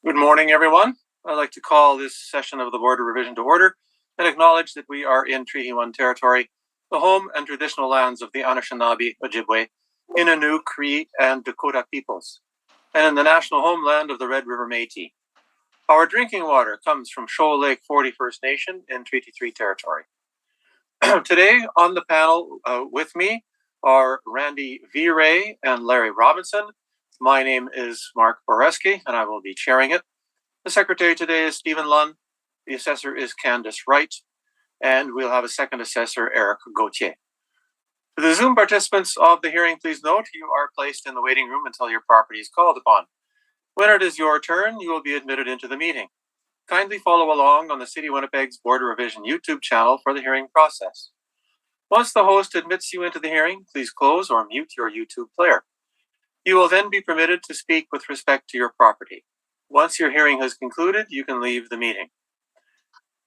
Good morning, everyone. I'd like to call this session of the Board of Revision to order and acknowledge that we are in Treaty 1 territory, the home and traditional lands of the Anishinaabe, Ojibwe, Innu, Cree, and Dakota peoples, and in the national homeland of the Red River Métis. Our drinking water comes from Shoal Lake 40 First Nation in Treaty 3 territory. Today on the panel with me are Randy V. Ray and Larry Robinson. My name is Mark Boreski, and I will be chairing it. The secretary today is Stephen Lunn. The assessor is Candace Wright, and we'll have a second assessor, Eric Gauthier. For the Zoom participants of the hearing, please note you are placed in the waiting room until your property is called upon. When it is your turn, you will be admitted into the meeting. Kindly follow along on the City of Winnipeg's Board of Revision YouTube channel for the hearing process. Once the host admits you into the hearing, please close or mute your YouTube player. You will then be permitted to speak with respect to your property. Once your hearing has concluded, you can leave the meeting.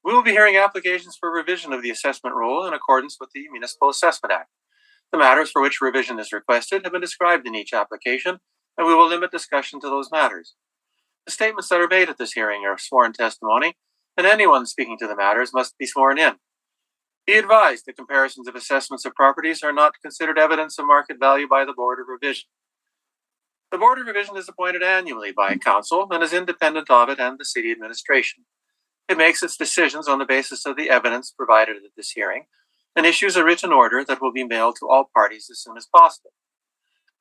We will be hearing applications for revision of the assessment roll in accordance with the Municipal Assessment Act. The matters for which revision is requested have been described in each application, and we will limit discussion to those matters. The statements that are made at this hearing are sworn testimony, and anyone speaking to the matters must be sworn in. Be advised that comparisons of assessments of properties are not considered evidence of market value by the Board of Revision. The Board of Revision is appointed annually by Council and is independent of it and the City Administration. It makes its decisions on the basis of the evidence provided at this hearing and issues a written order that will be mailed to all parties as soon as possible.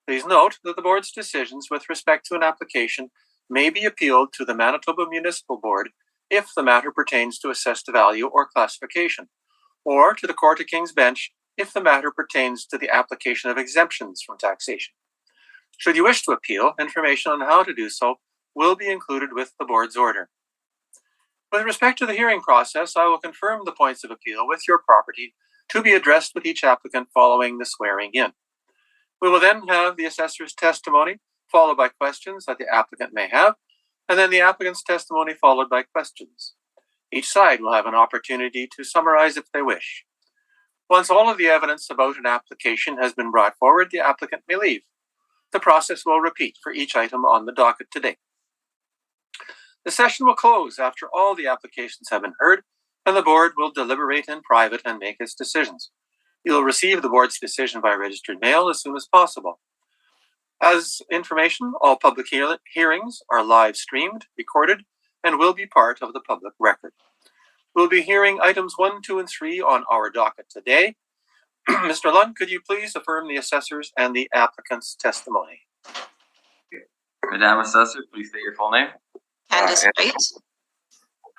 Please note that the Board's decisions with respect to an application may be appealed to the Manitoba Municipal Board if the matter pertains to assessed value or classification, or to the Court of King's Bench if the matter pertains to the application of exemptions from taxation. Should you wish to appeal, information on how to do so will be included with the Board's order. With respect to the hearing process, I will confirm the points of appeal with your property to be addressed with each applicant following the swearing in. We will then have the assessor's testimony, followed by questions that the applicant may have, and then the applicant's testimony followed by questions. Each side will have an opportunity to summarize if they wish. Once all of the evidence about an application has been brought forward, the applicant may leave. The process will repeat for each item on the docket today. The session will close after all the applications have been heard, and the Board will deliberate in private and make its decisions. You will receive the Board's decision by registered mail as soon as possible. As information, all public hearings are live streamed, recorded, and will be part of the public record. We'll be hearing items 1, 2, and 3 on our docket today. Mr. Lund, could you please affirm the assessors and the applicant's testimony? Madam Assessor, please state your full name. Candace Wright.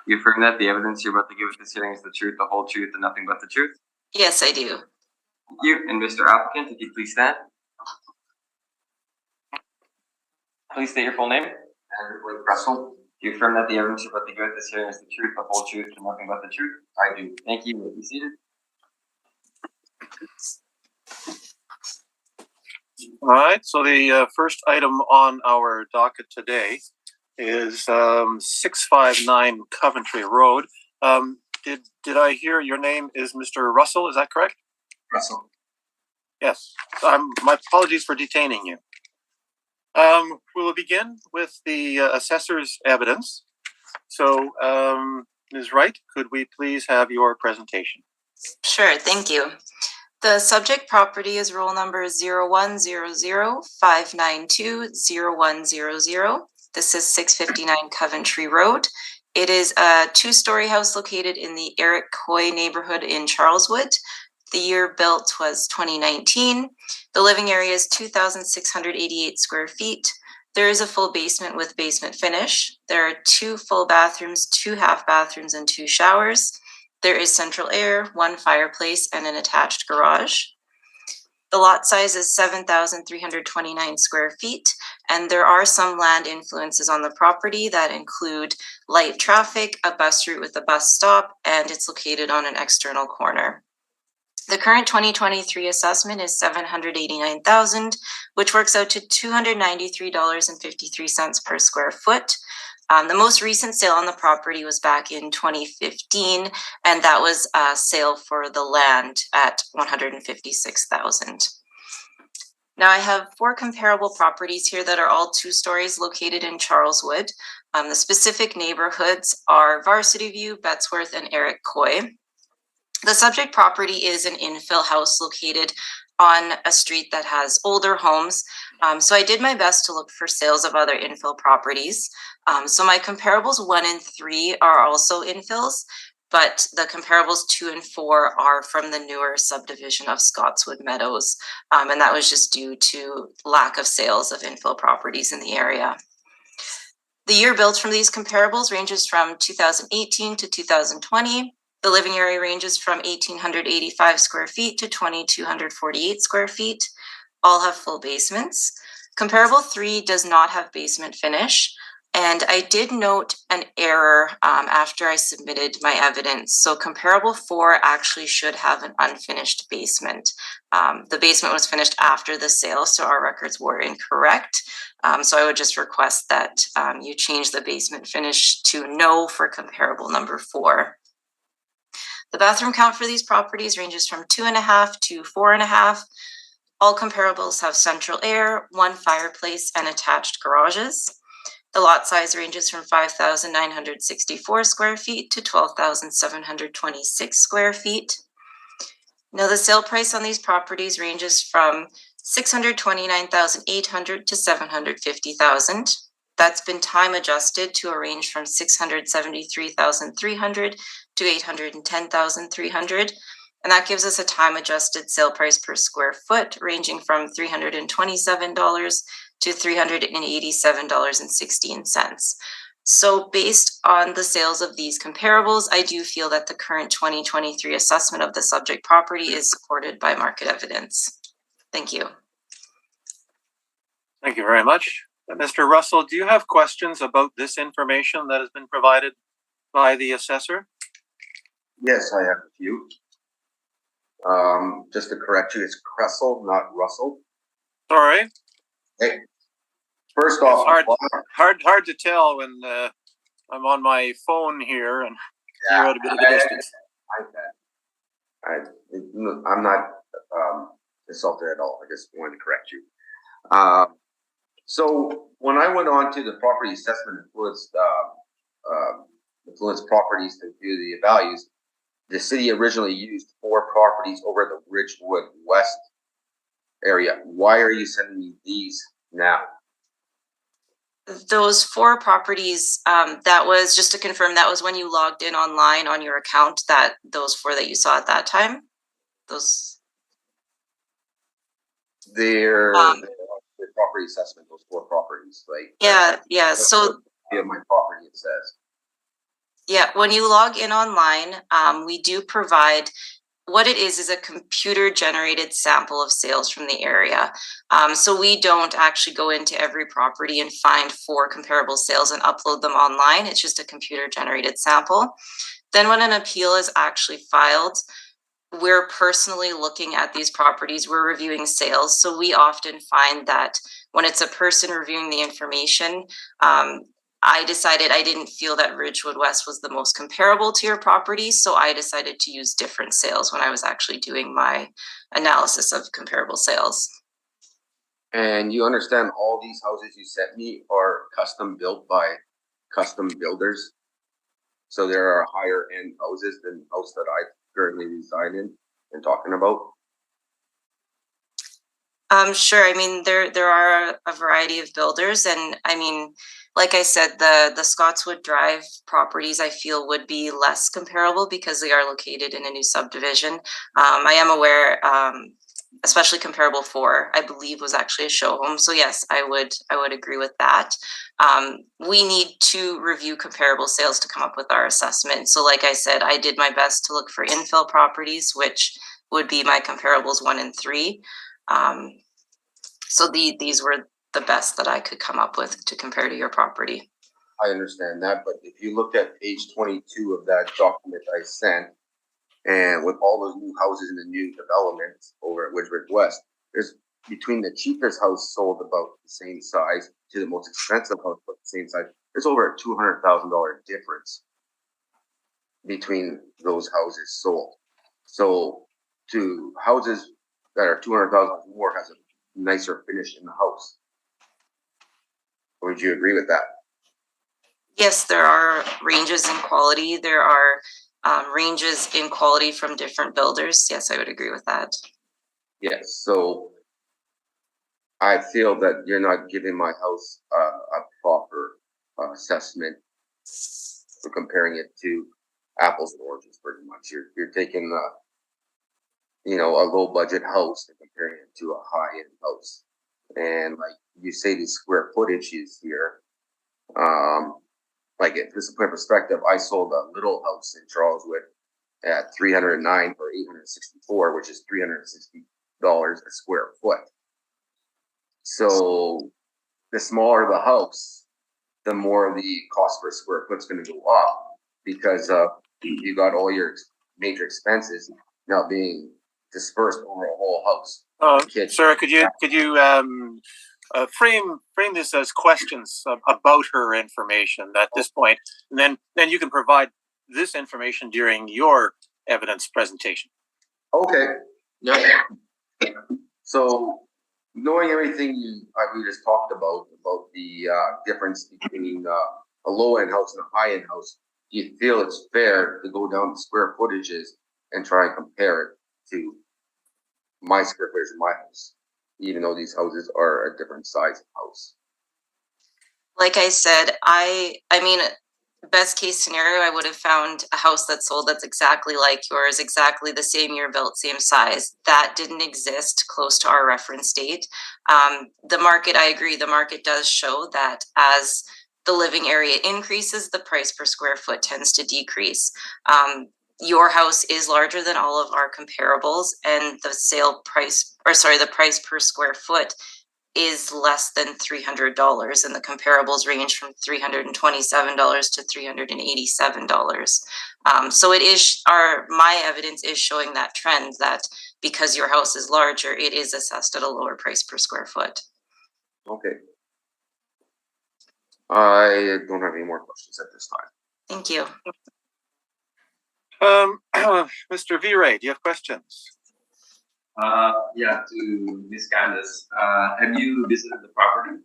You affirm that the evidence you're about to give at this hearing is the truth, the whole truth, and nothing but the truth? Yes, I do. Thank you. And Mr. Applicant, if you please stand. Please state your full name. And Russell. Do you affirm that the evidence you're about to give at this hearing is the truth, the whole truth, and nothing but the truth? I do. Thank you. Be seated. All right, so the first item on our docket today is 659 Coventry Road. Did I hear your name is Mr. Russell? Is that correct? Russell. Yes. My apologies for detaining you. We will begin with the assessor's evidence. So, Ms. Wright, could we please have your presentation? Sure, thank you. The subject property is roll number 0100-592-0100. This is 659 Coventry Road. It is a two-story house located in the Eric Coy neighborhood in Charleswood. The year built was 2019. The living area is 2,688 square feet. There is a full basement with basement finish. There are 2 full bathrooms, 2 half bathrooms, and 2 showers. There is central air, 1 fireplace, and an attached garage. The lot size is 7,329 square feet, and there are some land influences on the property that include light traffic, a bus route with a bus stop, and it's located on an external corner. The current 2023 assessment is $789,000, which works out to $293.53 per square foot. The most recent sale on the property was back in 2015, and that was a sale for the land at $156,000. Now I have 4 comparable properties here that are all 2 stories located in Charleswood. The specific neighborhoods are Varsity View, Betsworth, and Eric Coy. The subject property is an infill house located on a street that has older homes. So I did my best to look for sales of other infill properties. So my comparables 1 and 3 are also infills, but the comparables 2 and 4 are from the newer subdivision of Scotswood Meadows. And that was just due to lack of sales of infill properties in the area. The year built from these comparables ranges from 2018 to 2020. The living area ranges from 1,885 square feet to 2,248 square feet. All have full basements. Comparable 3 does not have basement finish. And I did note an error after I submitted my evidence. So comparable 4 actually should have an unfinished basement. The basement was finished after the sale, so our records were incorrect. So I would just request that you change the basement finish to no for comparable number 4. The bathroom count for these properties ranges from 2.5 to 4.5. All comparables have central air, 1 fireplace, and attached garages. The lot size ranges from 5,964 square feet to 12,726 square feet. Now the sale price on these properties ranges from $629,800 to $750,000. That's been time adjusted to a range from $673,300 to $810,300. And that gives us a time adjusted sale price per square foot ranging from $327 to $387.16. So based on the sales of these comparables, I do feel that the current 2023 assessment of the subject property is supported by market evidence. Thank you. Thank you very much. Mr. Russell, do you have questions about this information that has been provided by the assessor? Yes, I have a few. Just to correct you, it's Kressel, not Russell. Sorry. Hey, first off, hard to tell when I'm on my phone here and you're at a bit of a distance. I'm not insulted at all. I just wanted to correct you. So when I went on to the property assessment influence properties to do the values, the city originally used 4 properties over the Ridgewood West area. Why are you sending me these now? Those 4 properties, that was, just to confirm, that was when you logged in online on your account, that those 4 that you saw at that time? Those? They're the property assessment, those 4 properties, like yeah. So my property, it says. Yeah, when you log in online, we do provide, what it is a computer generated sample of sales from the area. So we don't actually go into every property and find 4 comparable sales and upload them online. It's just a computer generated sample. Then when an appeal is actually filed, we're personally looking at these properties, we're reviewing sales. So we often find that when it's a person reviewing the information, I decided I didn't feel that Ridgewood West was the most comparable to your property. So I decided to use different sales when I was actually doing my analysis of comparable sales. And you understand all these houses you sent me are custom built by custom builders. So there are higher end houses than the house that I currently reside in and talking about. Sure. I mean, there are a variety of builders, and I mean, like I said, the Scotswood Drive properties I feel would be less comparable because they are located in a new subdivision. I am aware, especially comparable 4, I believe, was actually a show home. So yes, I would agree with that. We need to review comparable sales to come up with our assessment. So like I said, I did my best to look for infill properties, which would be my comparables 1 and 3. So these were the best that I could come up with to compare to your property. I understand that, but if you look at page 22 of that document I sent, and with all those new houses and the new developments over at Ridgewood West, there's between the cheapest house sold about the same size to the most expensive house about the same size, there's over a $200,000 difference between those houses sold. So to houses that are $200,000 more has a nicer finish in the house. Would you agree with that? Yes, there are ranges in quality. There are ranges in quality from different builders. Yes, I would agree with that. Yes. So I feel that you're not giving my house a proper assessment for comparing it to apples and oranges. Pretty much, you're taking a low budget house and comparing it to a high end house. And like you say, the square footage is here. Like it, just to put perspective, I sold a little house in Charleswood at 309 for 864, which is $360 a square foot. So the smaller the house, the more the cost per square foot is going to go up because you got all your major expenses now being dispersed over a whole house. Sir, could you frame this as questions about her information at this point, and then you can provide this information during your evidence presentation. Okay. Yeah. So, knowing everything we just talked about the difference between a low-end house and a high-end house, do you feel it's fair to go down to square footages and try and compare it to my square footage of my house, even though these houses are a different size of house? Like I said, I mean, best case scenario, I would have found a house that sold that's exactly like yours, exactly the same year built, same size. That didn't exist close to our reference date. The market, I agree, the market does show that as the living area increases, the price per square foot tends to decrease. Your house is larger than all of our comparables, and the price per square foot is less than $300, and the comparables range from $327 to $387. So it is my evidence is showing that trend, that because your house is larger, it is assessed at a lower price per square foot. Okay. I don't have any more questions at this time. Thank you. Mr. V-Ray, do you have questions? Yeah, to Ms. Candace. Have you visited the property?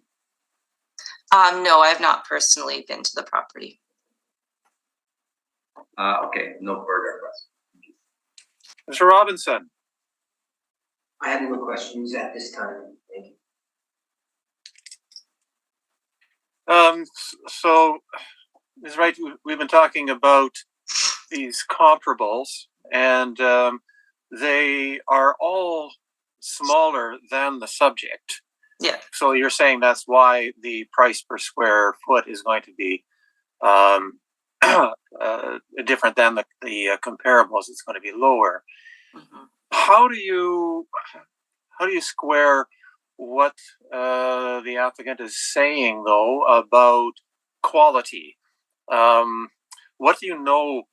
No, I have not personally been to the property. Okay, no further questions. Mr. Robinson. I have no questions at this time. Thank you. So, Ms. Wright, we've been talking about these comparables, and they are all smaller than the subject. Yeah. So you're saying that's why the price per square foot is going to be different than the comparables. It's going to be lower. Mm-hmm. How do you square what the applicant is saying, though, about quality? What do you know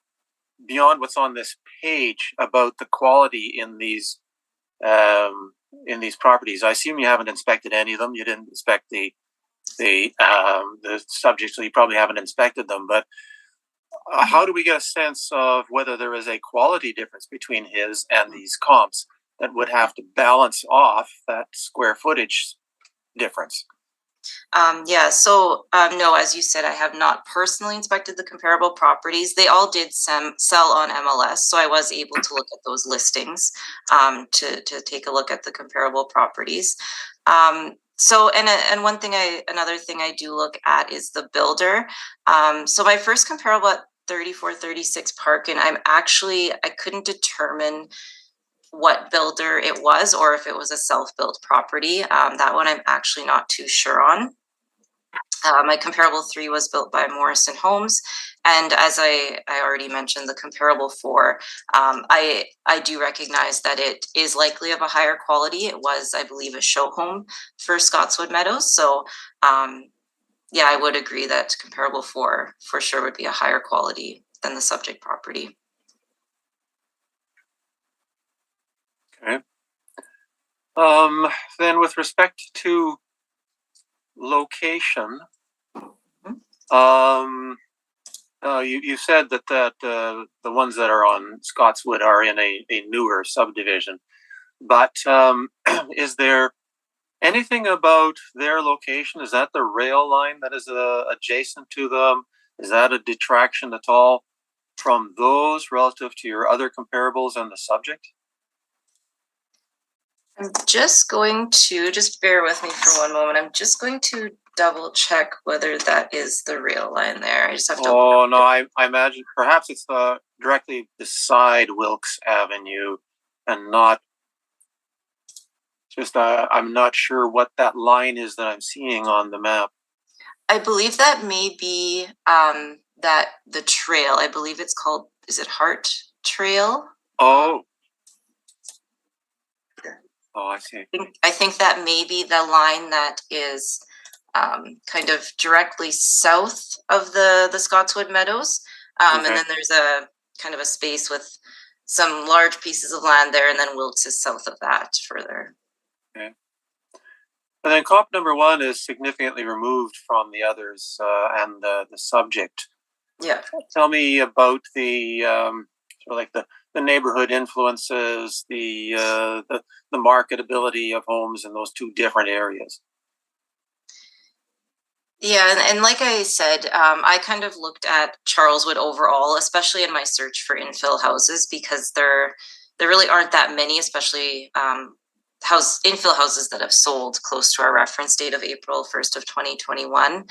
beyond what's on this page about the quality in these properties? I assume you haven't inspected any of them. You didn't inspect the subject, so you probably haven't inspected them. But how do we get a sense of whether there is a quality difference between his and these comps that would have to balance off that square footage difference? No, as you said, I have not personally inspected the comparable properties. They all did sell on MLS, so I was able to look at those listings to take a look at the comparable properties. Another thing I do look at is the builder. So my first comparable at 3436 Parkin, I couldn't determine what builder it was or if it was a self-built property. That one I'm actually not too sure on. My comparable 3 was built by Morrison Homes, and as I already mentioned, the comparable 4, I do recognize that it is likely of a higher quality. It was, I believe, a show home for Scotswood Meadows, so I would agree that comparable 4 for sure would be a higher quality than the subject property. Okay. Then with respect to location, you said that the ones that are on Scotswood are in a newer subdivision, but is there Anything about their location? Is that the rail line that is adjacent to them? Is that a detraction at all from those relative to your other comparables on the subject? I'm just going to, just bear with me for one moment. I'm just going to double check whether that is the rail line there. I just have to. Oh, no, I imagine perhaps it's directly beside Wilkes Avenue and not just, I'm not sure what that line is that I'm seeing on the map. I believe that may be that the trail. I believe it's called, is it Hart Trail? Oh. Oh, I see. I think that may be the line that is kind of directly south of the Scotswood Meadows. And then there's a kind of a space with some large pieces of land there, and then Wilkes is south of that further. Okay. And then comp number 1 is significantly removed from the others and the subject. Yeah. Tell me about the sort of like the neighborhood influences, the marketability of homes in those two different areas. Yeah, and like I said, I kind of looked at Charleswood overall, especially in my search for infill houses, because there really aren't that many, especially infill houses that have sold close to our reference date of April 1st of 2021.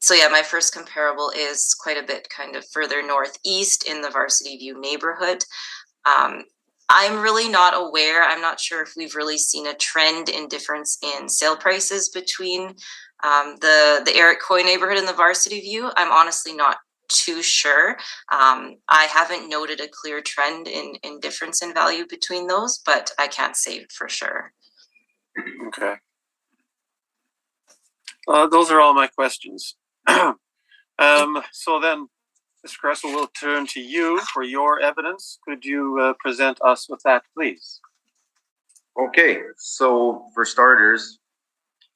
So yeah, my first comparable is quite a bit kind of further northeast in the Varsity View neighborhood. I'm really not aware. I'm not sure if we've really seen a trend in difference in sale prices between the Eric Coy neighborhood and the Varsity View. I'm honestly not too sure. I haven't noted a clear trend in difference in value between those, but I can't say for sure. Okay. Those are all my questions. So then, Ms. Kressel, will turn to you for your evidence. Could you present us with that, please? Okay, so for starters,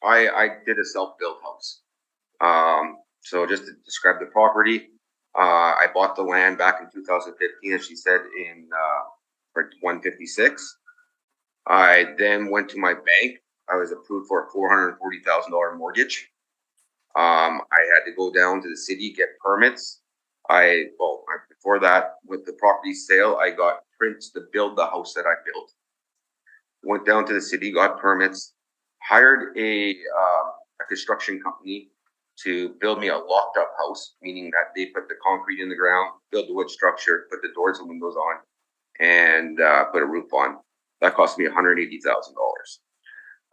I did a self-built house. So just to describe the property, I bought the land back in 2015, as she said, for 156. I then went to my bank. I was approved for a $440,000 mortgage. I had to go down to the city, get permits. Before that, with the property sale, I got prints to build the house that I built. Went down to the city, got permits, hired a construction company to build me a locked up house, meaning that they put the concrete in the ground, build the wood structure, put the doors and windows on, and put a roof on. That cost me $180,000.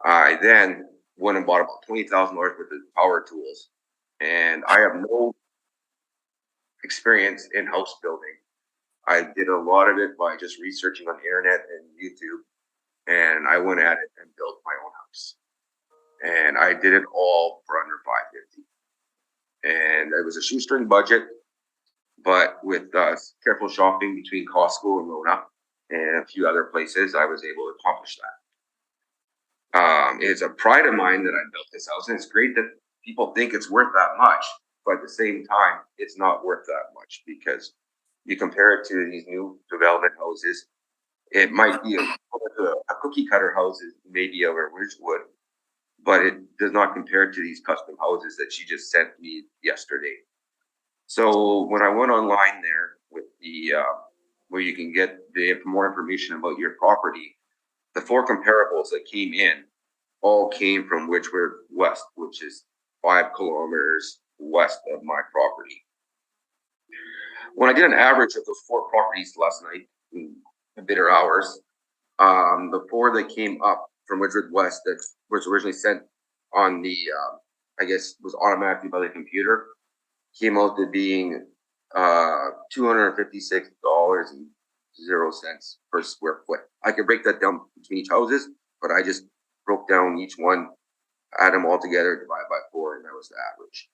I then went and bought about $20,000 worth of power tools, and I have no experience in house building. I did a lot of it by just researching on the internet and YouTube, and I went at it and built my own house. And I did it all for under $550. And it was a shoestring budget, but with careful shopping between Costco and Rona and a few other places, I was able to accomplish that. It's a pride of mine that I built this house, and it's great that people think it's worth that much, but at the same time, it's not worth that much, because you compare it to these new development houses, it might be a cookie cutter house, maybe over Ridgewood, but it does not compare to these custom houses that she just sent me yesterday. So when I went online there with the where you can get more information about your property, the 4 comparables that came in all came from Witchwood West, which is 5 kilometers west of my property. When I did an average of those 4 properties last night in the bitter hours, the 4 that came up from Witchwood West that was originally sent on the, I guess was automatically by the computer, came out to being $256.00 per square foot. I could break that down between each houses, but I just broke down each one, add them all together, divide by 4, and that was the average.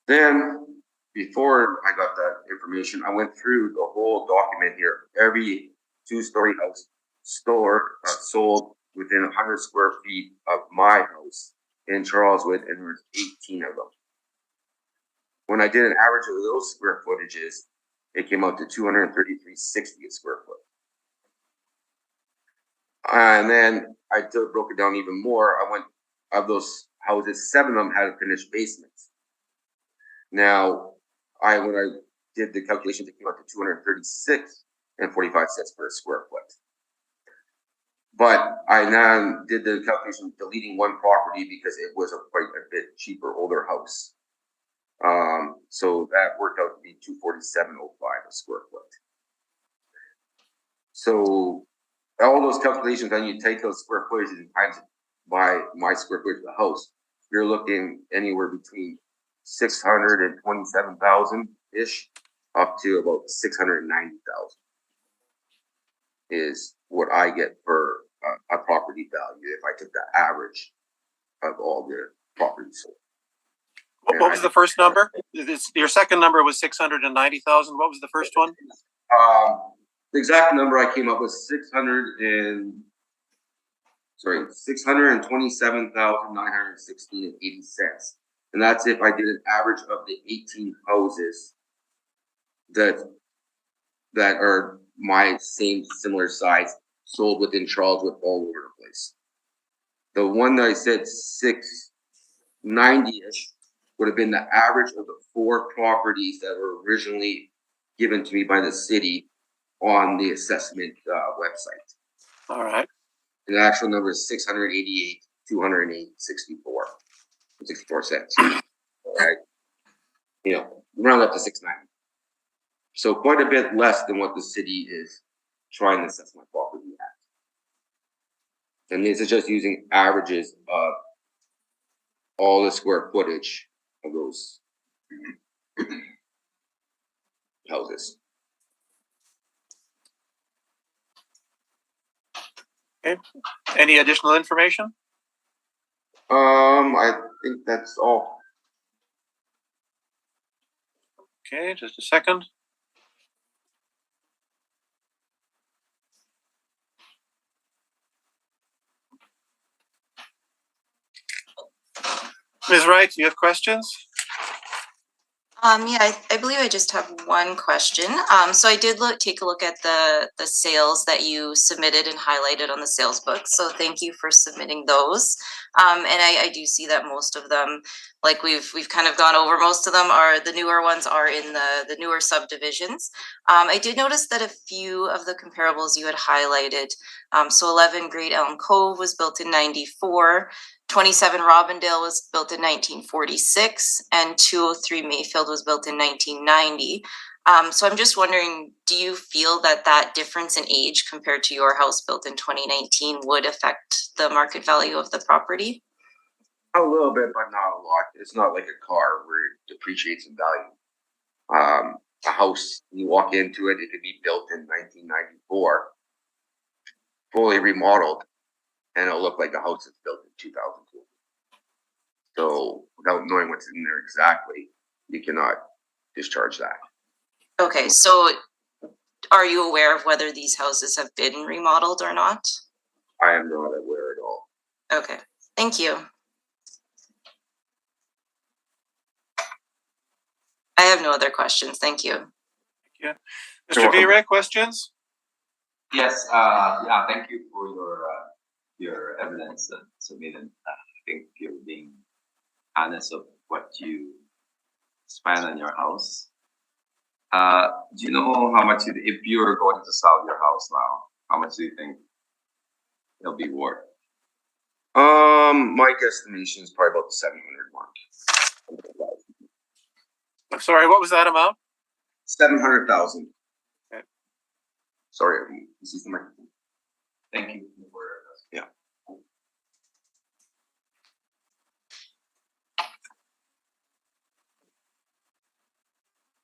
Then, before I got that information, I went through the whole document here. Every 2-story house sold within 100 square feet of my house in Charleswood, and there was 18 of them. When I did an average of those square footages, it came out to $233.60 a square foot. And then I broke it down even more. I went, of those houses, 7 of them had finished basements. Now, when I did the calculations, it came out to $236.45 per square foot. But I now did the calculation deleting one property because it was quite a bit cheaper, older house. So that worked out to be $247.05 a square foot. So all those calculations, then you take those square footage and times it by my square footage of the house, you're looking anywhere between 627,000 ish up to about 690,000 is what I get for a property value if I took the average of all the properties sold. What was the first number? Your second number was 690,000. What was the first one? The exact number I came up with 627,916.80 and that's if I did an average of the 18 houses that are my same similar size sold within Charleswood all over the place. The one that I said 690-ish would have been the average of the 4 properties that were originally given to me by the city on the assessment website. All right. And the actual number is 688,208.64 cents. All right. Round up to 690. So quite a bit less than what the city is trying to assess my property at. And this is just using averages of all the square footage of those houses. Okay. Any additional information? I think that's all. Okay, just a second. Ms. Wright, do you have questions? Yeah, I believe I just have one question. So I did take a look at the sales that you submitted and highlighted on the sales book. So thank you for submitting those. And I do see that most of them, like we've kind of gone over, most of them are the newer ones are in the newer subdivisions. I did notice that a few of the comparables you had highlighted. So 11 Great Elm Cove was built in '94. 27 Robindale was built in 1946, and 203 Mayfield was built in 1990. So I'm just wondering, do you feel that difference in age compared to your house built in 2019 would affect the market value of the property? A little bit, but not a lot. It's not like a car where it depreciates in value. A house, you walk into it, it could be built in 1994, fully remodeled, and it'll look like a house that's built in 2002. So without knowing what's in there exactly, you cannot discharge that. Okay, so are you aware of whether these houses have been remodeled or not? I am not aware at all. Okay, thank you. I have no other questions. Thank you. Thank you. Mr. V-Ray, questions? Yes, thank you for your evidence submitted. I think you're being honest of what you spend on your house. Do you know how much, if you're going to sell your house now, how much do you think it'll be worth? My guesstimation is probably about the 700 mark. I'm sorry, what was that amount? 700,000. Okay. Sorry, this is the microphone. Thank you. Yeah.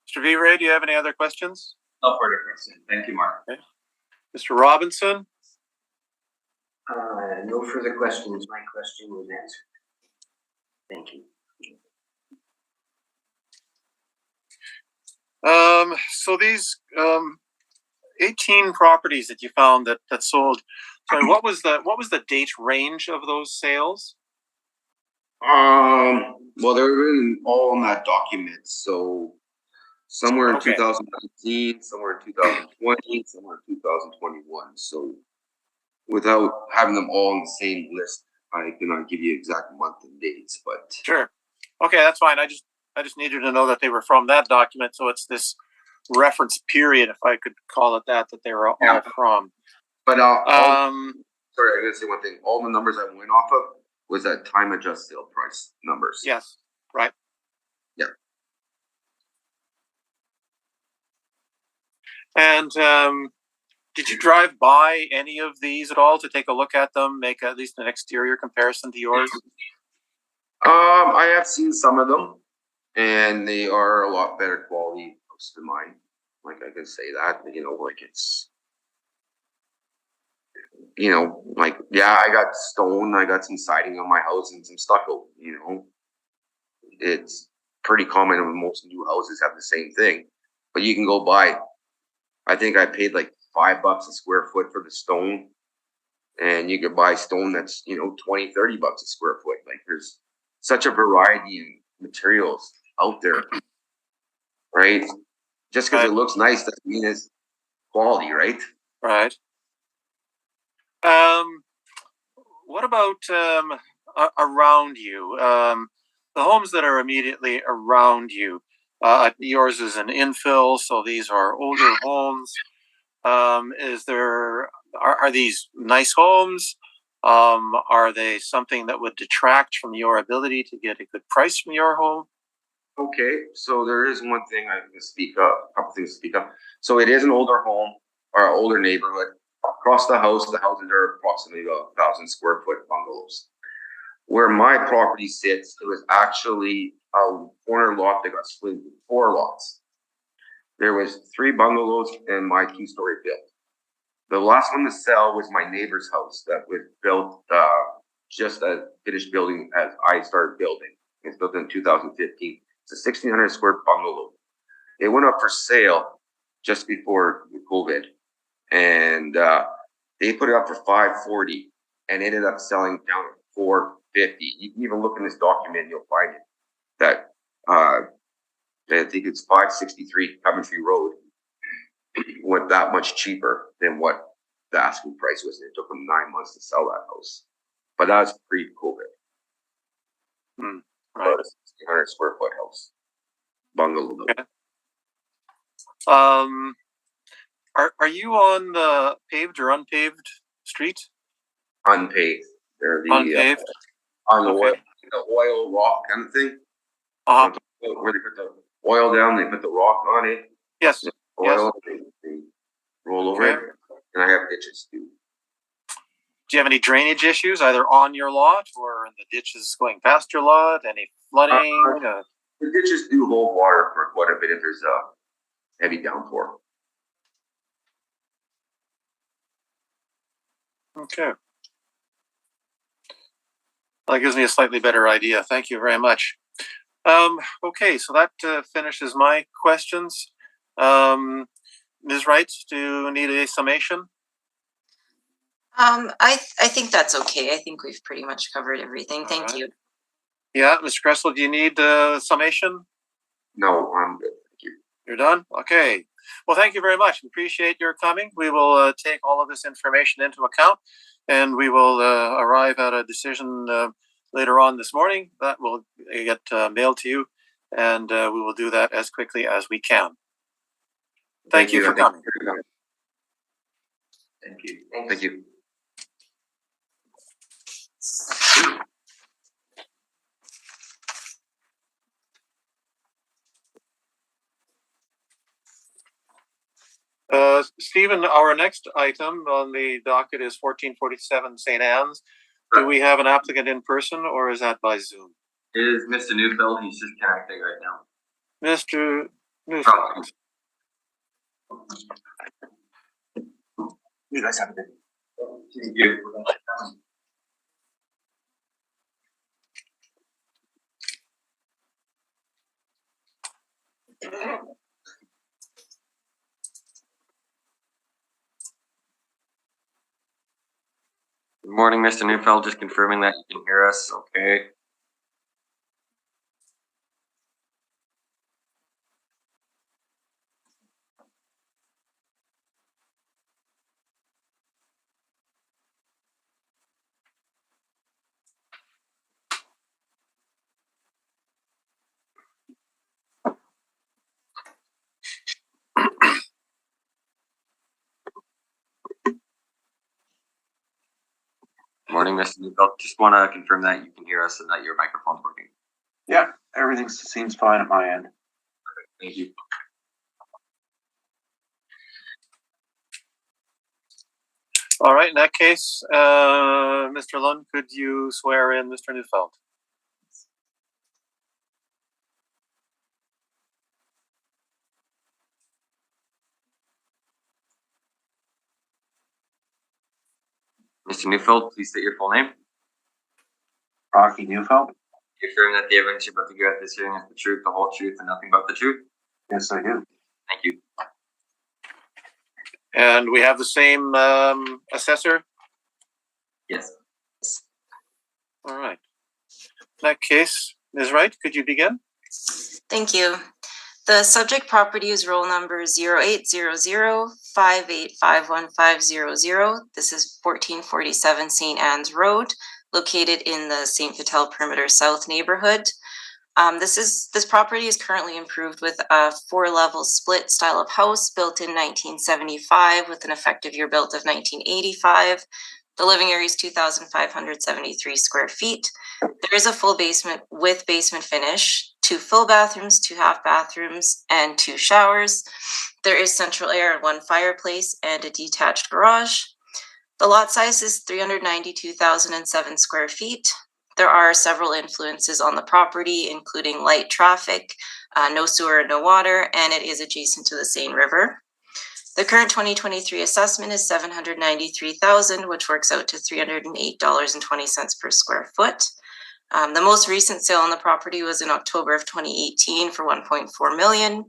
Mr. V-Ray, do you have any other questions? No further questions. Thank you, Mark. Okay. Mr. Robinson? No further questions. My question was answered. Thank you. So these 18 properties that you found that sold, sorry, what was the date range of those sales? Well, they're written all on that document. So somewhere in 2019, somewhere in 2020, somewhere in 2021. So without having them all on the same list, I cannot give you exact month and dates, but Sure. Okay, that's fine. I just needed to know that they were from that document, so it's this reference period, if I could call it that they were all from. but sorry, I gotta say one thing. All the numbers I went off of was that time adjust sale price numbers. Yes, right. Yeah. And did you drive by any of these at all to take a look at them, make at least an exterior comparison to yours? I have seen some of them, and they are a lot better quality than mine. Like I can say that, like it's, like I got stone, I got some siding on my house and some stucco. It's pretty common when most new houses have the same thing. But you can go buy. I think I paid like $5 a square foot for the stone, and you could buy stone that's $20, $30 a square foot. Like there's such a variety in materials out there, right? Just because it looks nice doesn't mean it's quality, right? Right. What about around you? The homes that are immediately around you. Yours is an infill, so these are older homes. Are these nice homes? Are they something that would detract from your ability to get a good price from your home? Okay, so there is one thing I can speak up, a couple things to speak up. So it is an older home or an older neighborhood. Across the houses are approximately about 1,000 square foot bungalows. Where my property sits, it was actually a corner lot that got split into 4 lots. There was 3 bungalows and my 2-story build. The last one to sell was my neighbor's house that was built just a finished building as I started building. It's built in 2015. It's a 1,600 square bungalow. It went up for sale just before COVID, and they put it up for $540 and ended up selling down at $450. You can even look in this document, you'll find it. That I think it's 563 Coventry Road went that much cheaper than what the asking price was. It took them 9 months to sell that house, but that was pre-COVID. Right. About a 1,600 square foot house bungalow. Okay. Are you on the paved or unpaved street? Unpaved. They're the Unpaved. On the oil rock kind of thing. Where they put the oil down, they put the rock on it. Yes. The oil, they roll over it, and I have ditches too. Do you have any drainage issues, either on your lot or in the ditches going past your lot? Any flooding? The ditches do hold water for quite a bit if there's a heavy downpour. Okay. That gives me a slightly better idea. Thank you very much. Okay, so that finishes my questions. Ms. Wright, do you need a summation? I think that's okay. I think we've pretty much covered everything. Thank you. Yeah, Mr. Kressel, do you need a summation? No, I'm good. Thank you. You're done? Okay. Well, thank you very much. Appreciate your coming. We will take all of this information into account, and we will arrive at a decision later on this morning that will get mailed to you, and we will do that as quickly as we can. Thank you for coming. Thank you. Thank you. Stephen, our next item on the docket is 1447 St. Anne's. Do we have an applicant in person, or is that by Zoom? It is Mr. Neufeld. He's just connecting right now. Mr. Neufeld. You guys have a good day. Thank you. Good morning, Mr. Neufeld. Just confirming that you can hear us. Okay. Morning, Mr. Neufeld. Just want to confirm that you can hear us and that your microphone's working. Yeah, everything seems fine at my end. Thank you. All right, in that case, Mr. Lund, could you swear in Mr. Neufeld? Mr. Neufeld, please state your full name. Rocky Neufeld? You affirm that the evidence you're about to give at this hearing is the truth, the whole truth, and nothing but the truth? Yes, I do. Thank you. And we have the same assessor? Yes. All right. In that case, Ms. Wright, could you begin? Thank you. The subject property is roll number 0800-5851-500. This is 1447 St. Anne's Road, located in the St. Vital Perimeter South neighborhood. This property is currently improved with a 4-level split style of house built in 1975 with an effective year built of 1985. The living area is 2,573 square feet. There is a full basement with basement finish, 2 full bathrooms, 2 half bathrooms, and 2 showers. There is central air and 1 fireplace and a detached garage. The lot size is 392,007 square feet. There are several influences on the property, including light traffic, no sewer, no water, and it is adjacent to the Seine River. The current 2023 assessment is $793,000, which works out to $308.20 per square foot. The most recent sale on the property was in October of 2018 for $1.4 million.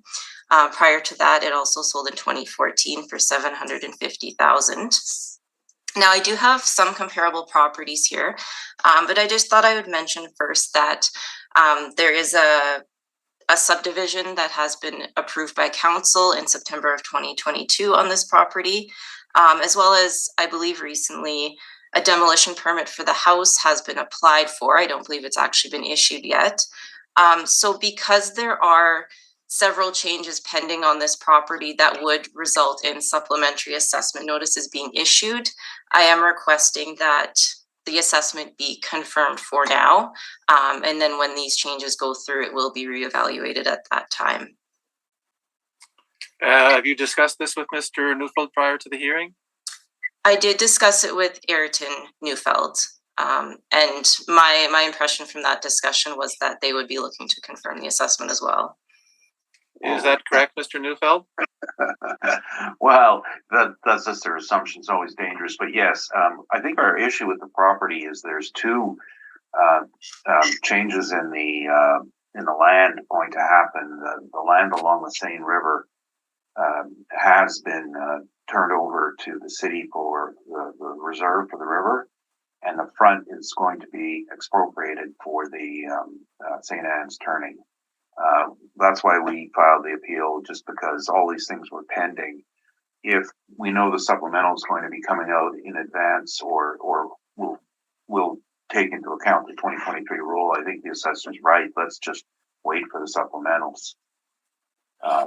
Prior to that, it also sold in 2014 for $750,000. Now, I do have some comparable properties here, but I just thought I would mention first that there is a subdivision that has been approved by council in September of 2022 on this property, as well as, I believe recently, a demolition permit for the house has been applied for. I don't believe it's actually been issued yet. So because there are several changes pending on this property that would result in supplementary assessment notices being issued, I am requesting that the assessment be confirmed for now. And then when these changes go through, it will be reevaluated at that time. Have you discussed this with Mr. Neufeld prior to the hearing? I did discuss it with Ayrton Neufeld. And my impression from that discussion was that they would be looking to confirm the assessment as well. Is that correct, Mr. Neufeld? Well, that's just their assumption. It's always dangerous. But yes, I think our issue with the property is there's 2 changes in the land going to happen. The land along the Seine River has been turned over to the city for the reserve for the river, and the front is going to be expropriated for the St. Anne's turning. That's why we filed the appeal, just because all these things were pending. If we know the supplemental is going to be coming out in advance, or will take into account the 2023 rule, I think the assessor's right. Let's just wait for the supplementals,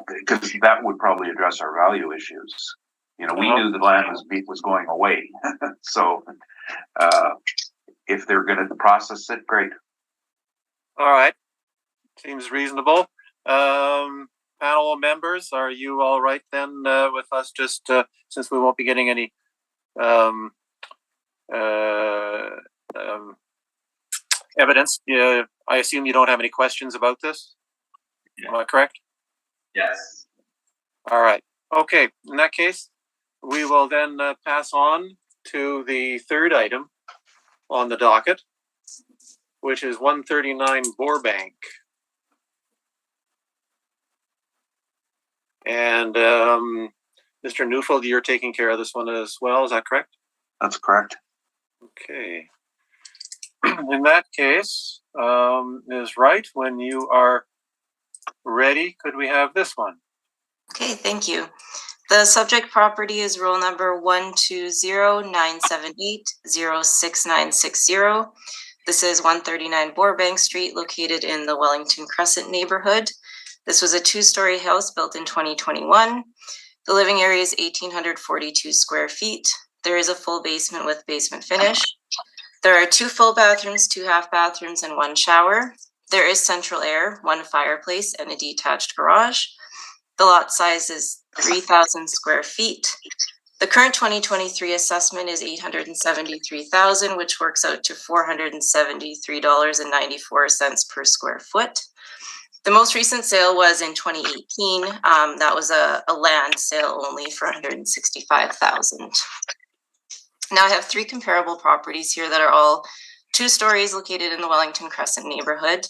because that would probably address our value issues. You know, we knew the land was going away, so if they're going to process it, great. All right. Seems reasonable. Panel members, are you all right then with us, just since we won't be getting any evidence? I assume you don't have any questions about this? Yeah. Am I correct? Yes. All right. Okay. In that case, we will then pass on to the third item on the docket, which is 139 Bourbank. And Mr. Neufeld, you're taking care of this one as well, is that correct? That's correct. Okay. In that case, Ms. Wright, when you are ready, could we have this one? Okay, thank you. The subject property is roll number 120-978-06960. This is 139 Bourbank Street, located in the Wellington Crescent neighborhood. This was a 2-story house built in 2021. The living area is 1,842 square feet. There is a full basement with basement finish. There are 2 full bathrooms, 2 half bathrooms, and 1 shower. There is central air, 1 fireplace, and a detached garage. The lot size is 3,000 square feet. The current 2023 assessment is $873,000, which works out to $473.94 per square foot. The most recent sale was in 2018. That was a land sale only for $165,000. Now I have 3 comparable properties here that are all 2 stories located in the Wellington Crescent neighborhood.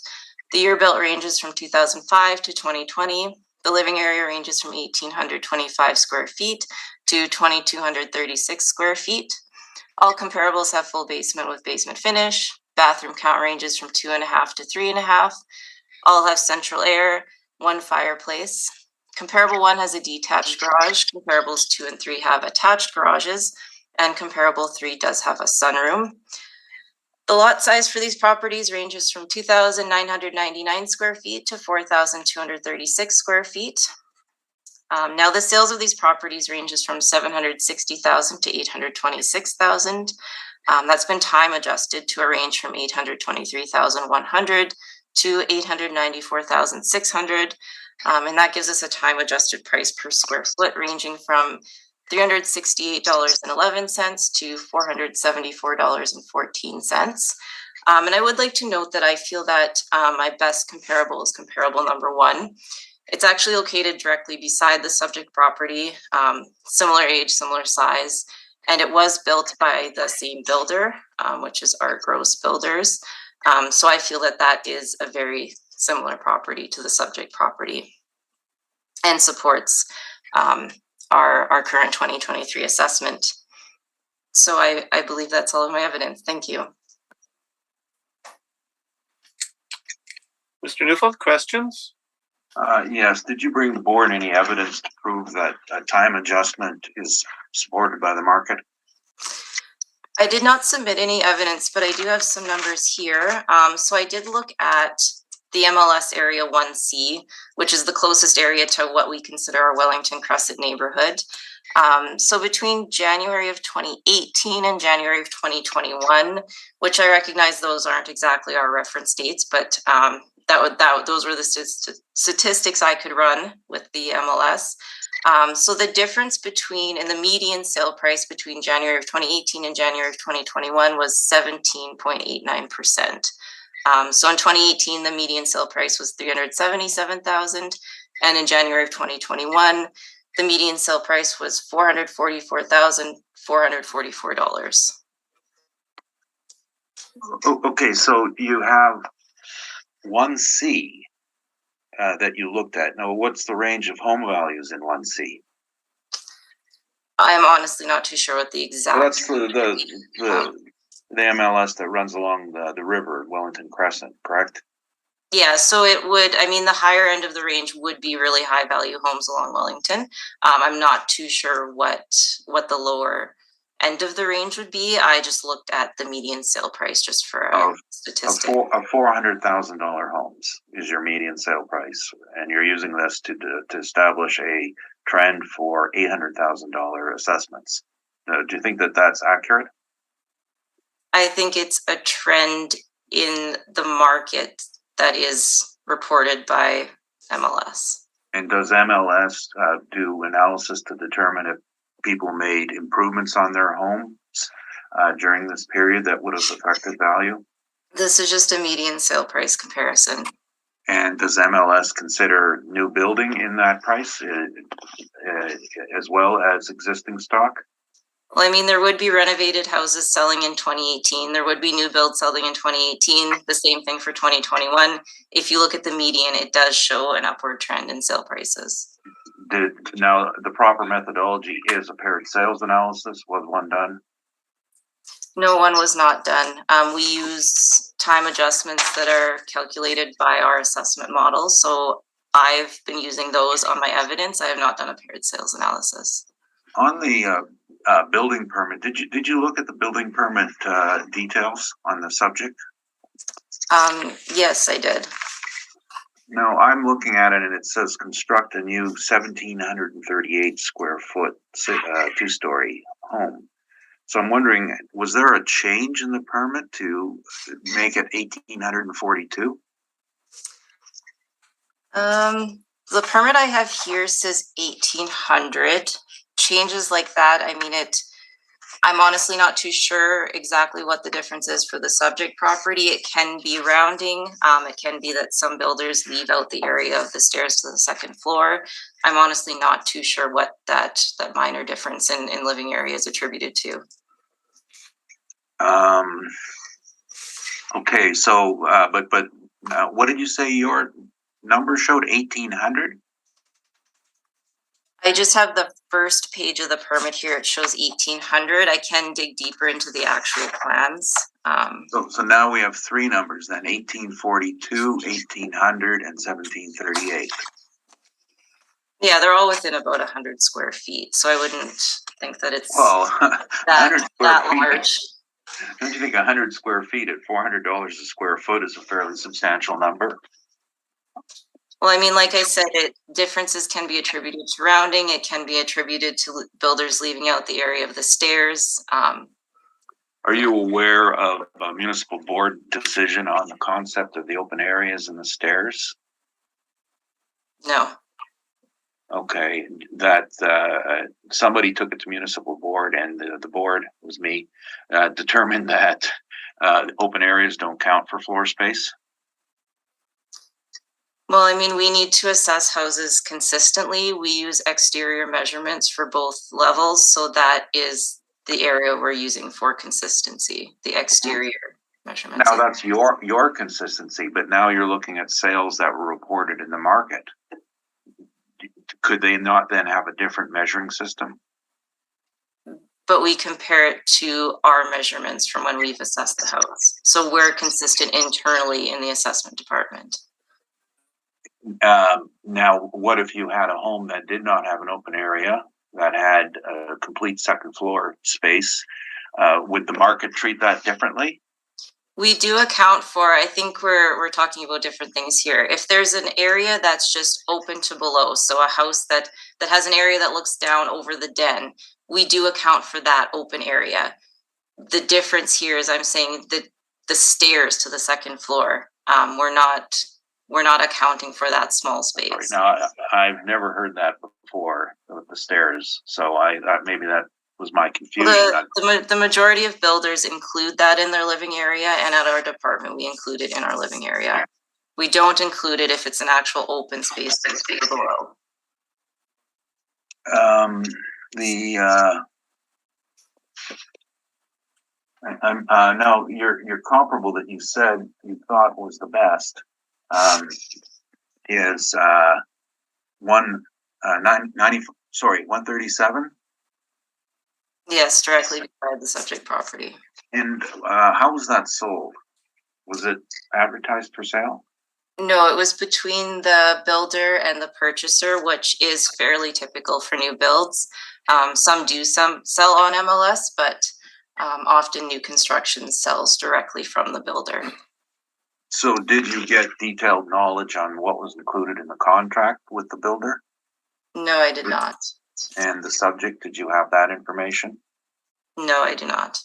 The year built ranges from 2005 to 2020. The living area ranges from 1,825 square feet to 2,236 square feet. All comparables have full basement with basement finish. Bathroom count ranges from 2.5 to 3.5. All have central air, 1 fireplace. Comparable 1 has a detached garage. Comparables 2 and 3 have attached garages, and comparable 3 does have a sunroom. The lot size for these properties ranges from 2,999 square feet to 4,236 square feet. Now the sales of these properties ranges from $760,000 to $826,000. That's been time adjusted to a range from $823,100 to $894,600. And that gives us a time adjusted price per square foot ranging from $368.11 to $474.14. And I would like to note that I feel that my best comparable is comparable number 1. It's actually located directly beside the subject property, similar age, similar size, and it was built by the same builder, which is Art Gross Builders. So I feel that that is a very similar property to the subject property and supports our current 2023 assessment. So I believe that's all of my evidence. Thank you. Mr. Neufeld, questions? Yes. Did you bring the board any evidence to prove that a time adjustment is supported by the market? I did not submit any evidence, but I do have some numbers here. So I did look at the MLS Area 1C, which is the closest area to what we consider our Wellington Crescent neighborhood. So between January of 2018 and January of 2021, which I recognize those aren't exactly our reference dates, but those were the statistics I could run with the MLS. So the difference in the median sale price between January of 2018 and January of 2021 was 17.89%. So in 2018, the median sale price was $377,000, and in January of 2021, the median sale price was $444,444. Okay, so you have 1C that you looked at. Now, what's the range of home values in 1C? I'm honestly not too sure what the exact. Well, that's the MLS that runs along the river, Wellington Crescent, correct? Yeah, so it would, the higher end of the range would be really high value homes along Wellington. I'm not too sure what the lower end of the range would be. I just looked at the median sale price just for a statistic. $400,000 homes is your median sale price, and you're using this to establish a trend for $800,000 assessments. Do you think that that's accurate? I think it's a trend in the market that is reported by MLS. And does MLS do analysis to determine if people made improvements on their homes during this period that would have affected value? This is just a median sale price comparison. And does MLS consider new building in that price as well as existing stock? Well, there would be renovated houses selling in 2018. There would be new builds selling in 2018. The same thing for 2021. If you look at the median, it does show an upward trend in sale prices. Now, the proper methodology is a paired sales analysis. Was one done? No, one was not done. We use time adjustments that are calculated by our assessment models. So I've been using those on my evidence. I have not done a paired sales analysis. On the building permit, did you look at the building permit details on the subject? Yes, I did. No, I'm looking at it and it says construct a new 1,738 square foot 2-story home. So I'm wondering, was there a change in the permit to make it 1,842? The permit I have here says 1,800. Changes like that, I mean, I'm honestly not too sure exactly what the difference is for the subject property. It can be rounding. It can be that some builders leave out the area of the stairs to the second floor. I'm honestly not too sure what that minor difference in living area is attributed to. Okay, so, but what did you say your number showed? 1,800? I just have the first page of the permit here. It shows 1,800. I can dig deeper into the actual plans. So now we have three numbers then: 1,842, 1,800, and 1,738. Yeah, they're all within about 100 square feet, so I wouldn't think that it's Well, that large. Don't you think 100 square feet at $400 a square foot is a fairly substantial number? Well, I mean, like I said, differences can be attributed to rounding. It can be attributed to builders leaving out the area of the stairs. Are you aware of a municipal board decision on the concept of the open areas and the stairs? No. Okay, that somebody took it to municipal board, and the board, was me, determined that open areas don't count for floor space. Well, I mean, we need to assess houses consistently. We use exterior measurements for both levels, so that is the area we're using for consistency, the exterior measurements. Now that's your consistency, but now you're looking at sales that were reported in the market. Could they not then have a different measuring system? But we compare it to our measurements from when we've assessed the house. So we're consistent internally in the assessment department. Now, what if you had a home that did not have an open area, that had a complete second floor space? Would the market treat that differently? We do account for, I think we're talking about different things here. If there's an area that's just open to below, so a house that has an area that looks down over the den, we do account for that open area. The difference here is I'm saying that the stairs to the second floor, we're not accounting for that small space. Now, I've never heard that before with the stairs, so maybe that was my confusion. The majority of builders include that in their living area, and at our department, we include it in our living area. We don't include it if it's an actual open space below. Now your comparable that you said you thought was the best is 137. Yes, directly beside the subject property. And how was that sold? Was it advertised for sale? No, it was between the builder and the purchaser, which is fairly typical for new builds. Some sell on MLS, but often new construction sells directly from the builder. So did you get detailed knowledge on what was included in the contract with the builder? No, I did not. And the subject, did you have that information? No, I do not.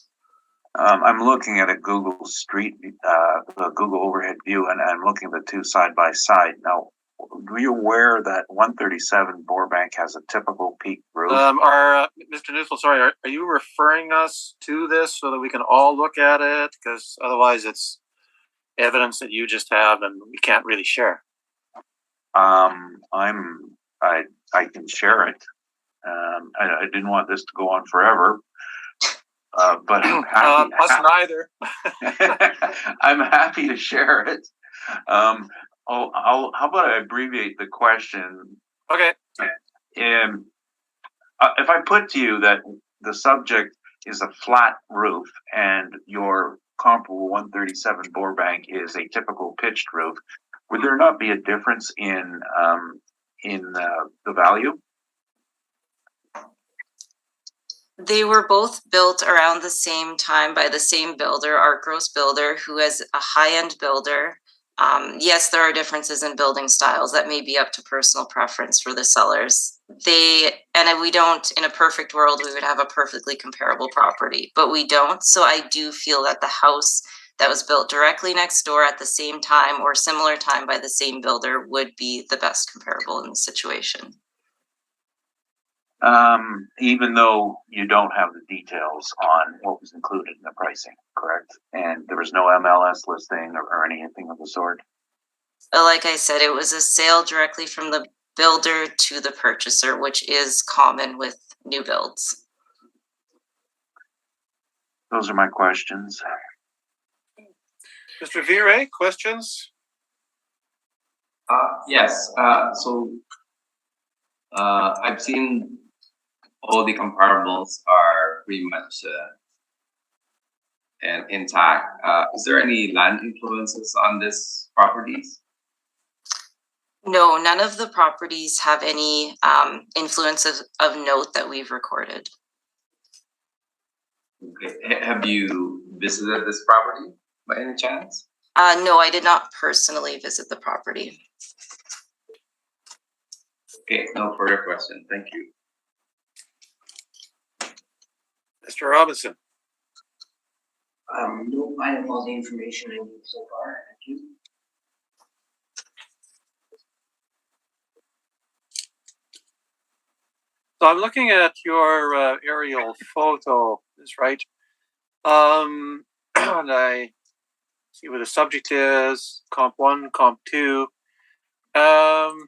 I'm looking at a Google Street, the Google overhead view, and I'm looking at the two side by side. Now, are you aware that 137 Borebank has a typical peak roof? Mr. Nussel, sorry, are you referring us to this so that we can all look at it? Because otherwise it's evidence that you just have and we can't really share. I can share it. I didn't want this to go on forever. But I'm happy. Us neither. I'm happy to share it. How about I abbreviate the question? Okay. If I put to you that the subject is a flat roof and your comparable 137 Borebank is a typical pitched roof, would there not be a difference in the value? They were both built around the same time by the same builder, Art Gross Builder, who is a high-end builder. Yes, there are differences in building styles that may be up to personal preference for the sellers. We don't, in a perfect world, we would have a perfectly comparable property, but we don't. So I do feel that the house that was built directly next door at the same time or similar time by the same builder would be the best comparable in the situation. Even though you don't have the details on what was included in the pricing, correct? And there was no MLS listing or anything of the sort? Like I said, it was a sale directly from the builder to the purchaser, which is common with new builds. Those are my questions. Mr. Vire, questions? Yes. I've seen all the comparables are pretty much and intact. Is there any land influences on this properties? No, none of the properties have any influence of note that we've recorded. Okay. Have you visited this property by any chance? No, I did not personally visit the property. Okay, no further question. Thank you. Mr. Robinson. No, I have all the information I need so far. Thank you. So I'm looking at your aerial photo, is right? And I see what the subject is, comp 1, comp 2, comp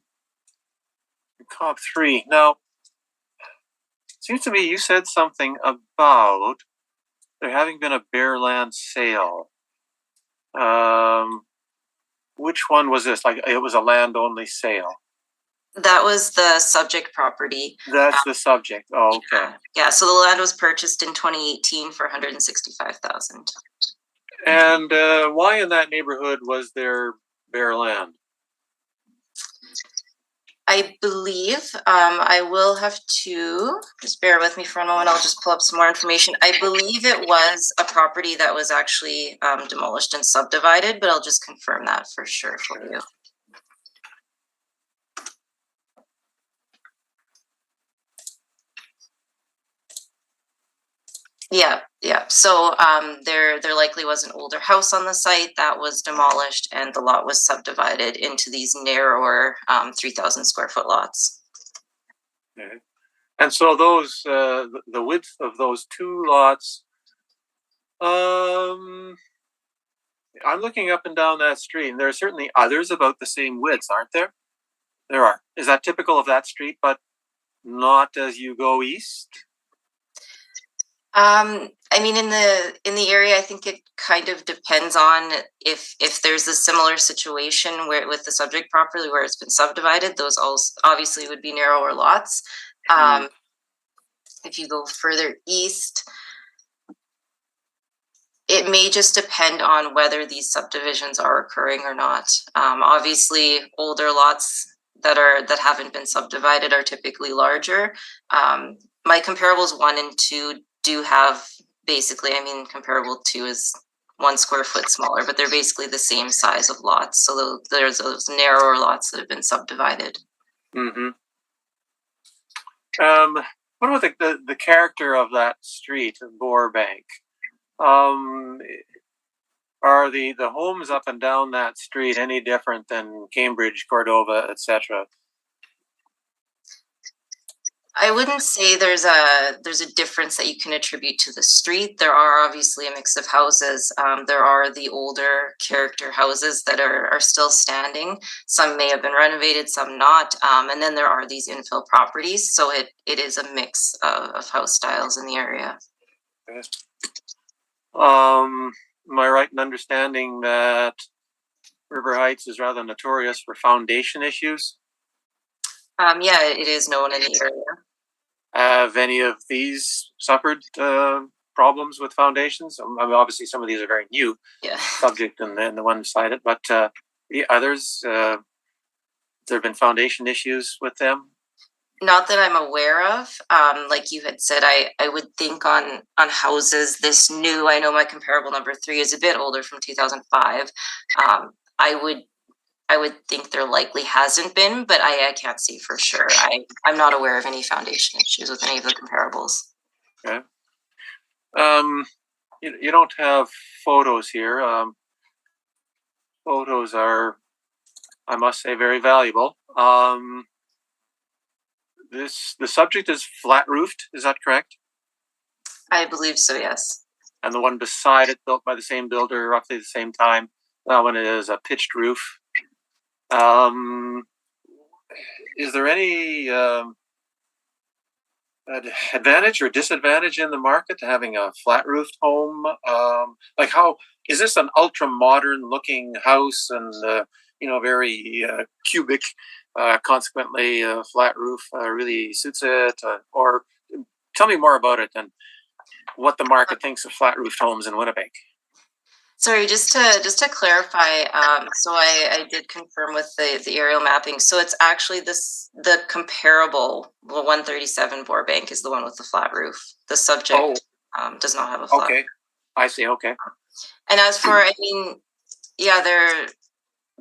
3. Now, it seems to me you said something about there having been a bare land sale. Which one was this? Like it was a land only sale? That was the subject property. That's the subject. Oh, okay. Yeah, so the land was purchased in 2018 for $165,000. And why in that neighborhood was there bare land? I believe I will have to just bear with me for a moment. I'll just pull up some more information. I believe it was a property that was actually demolished and subdivided, but I'll just confirm that for sure for you. Yeah. So there likely was an older house on the site that was demolished, and the lot was subdivided into these narrower 3,000 square foot lots. Okay. And so those the width of those two lots. I'm looking up and down that street, and there are certainly others about the same width, aren't there? There are. Is that typical of that street, but not as you go east? I mean, in the area, I think it kind of depends on if there's a similar situation where with the subject property where it's been subdivided, those also obviously would be narrower lots. If you go further east, it may just depend on whether these subdivisions are occurring or not. Obviously, older lots that haven't been subdivided are typically larger. My comparables 1 and 2 do have basically, I mean, comparable 2 is 1 square foot smaller, but they're basically the same size of lots. So there's those narrower lots that have been subdivided. Mm-hmm. What about the character of that street in Borebank? Are the homes up and down that street any different than Cambridge, Cordova, etc.? I wouldn't say there's a difference that you can attribute to the street. There are obviously a mix of houses. There are the older character houses that are still standing. Some may have been renovated, some not. And then there are these infill properties. So it is a mix of house styles in the area. Okay. Am I right in understanding that River Heights is rather notorious for foundation issues? Yeah, it is known in the area. Have any of these suffered problems with foundations? I mean, obviously, some of these are very new subject and the one beside it, but the others, there have been foundation issues with them? Not that I'm aware of. Like you had said, I would think on houses this new, I know my comparable number 3 is a bit older from 2005. I would think there likely hasn't been, but I can't say for sure. I'm not aware of any foundation issues with any of the comparables. Okay. You don't have photos here. Photos are, I must say, very valuable. The subject is flat roofed. Is that correct? I believe so, yes. And the one beside it, built by the same builder, roughly the same time. That one is a pitched roof. Is there any advantage or disadvantage in the market to having a flat roofed home? Like, how is this an ultra modern looking house and very cubic? Consequently, a flat roof really suits it. Or tell me more about it and what the market thinks of flat roofed homes in Winnipeg. Sorry, just to clarify, so I did confirm with the aerial mapping. So it's actually the comparable, the 137 Borbank is the one with the flat roof. The subject does not have a flat. Okay, I see. Okay. And as for, yeah,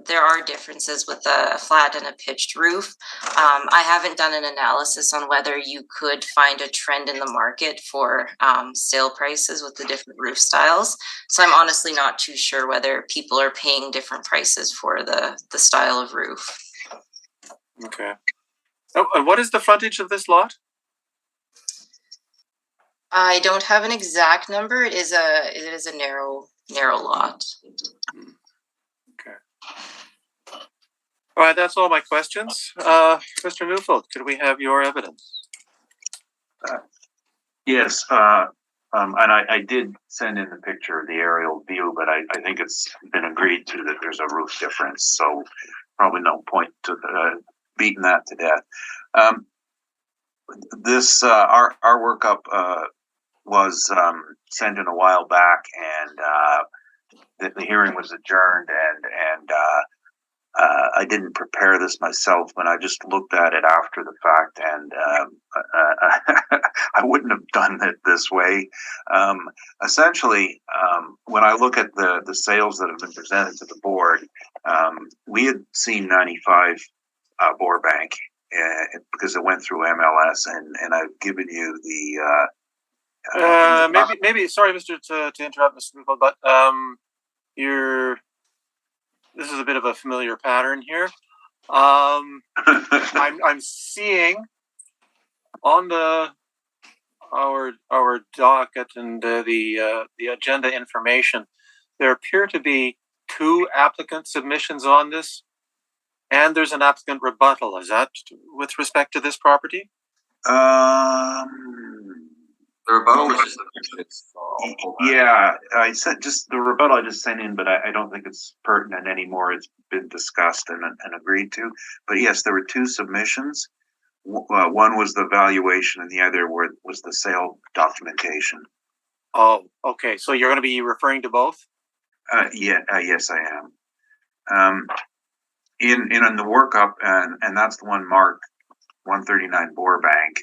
there are differences with a flat and a pitched roof. I haven't done an analysis on whether you could find a trend in the market for sale prices with the different roof styles. So I'm honestly not too sure whether people are paying different prices for the style of roof. Okay. Oh, and what is the frontage of this lot? I don't have an exact number. It is a narrow lot. Okay. All right, that's all my questions. Mr. Neufeld, could we have your evidence? Yes, and I did send in the picture of the aerial view, but I think it's been agreed to that there's a roof difference, so probably no point to beating that to death. This our workup was sent in a while back, and the hearing was adjourned, and I didn't prepare this myself, but I just looked at it after the fact, and I wouldn't have done it this way. Essentially, when I look at the sales that have been presented to the board, we had seen 95 Borbank because it went through MLS, and I've given you the maybe. Sorry, Mr. to interrupt, Mr. Neufeld, but this is a bit of a familiar pattern here. I'm seeing on our docket and the agenda information, there appear to be 2 applicant submissions on this, and there's an applicant rebuttal. Is that with respect to this property? The rebuttal was just yeah, I said just the rebuttal I just sent in, but I don't think it's pertinent anymore. It's been discussed and agreed to. But yes, there were 2 submissions. One was the valuation, and the other was the sale documentation. Oh, okay. So you're going to be referring to both? Yes, I am. In the workup, and that's the one marked 139 Borbank.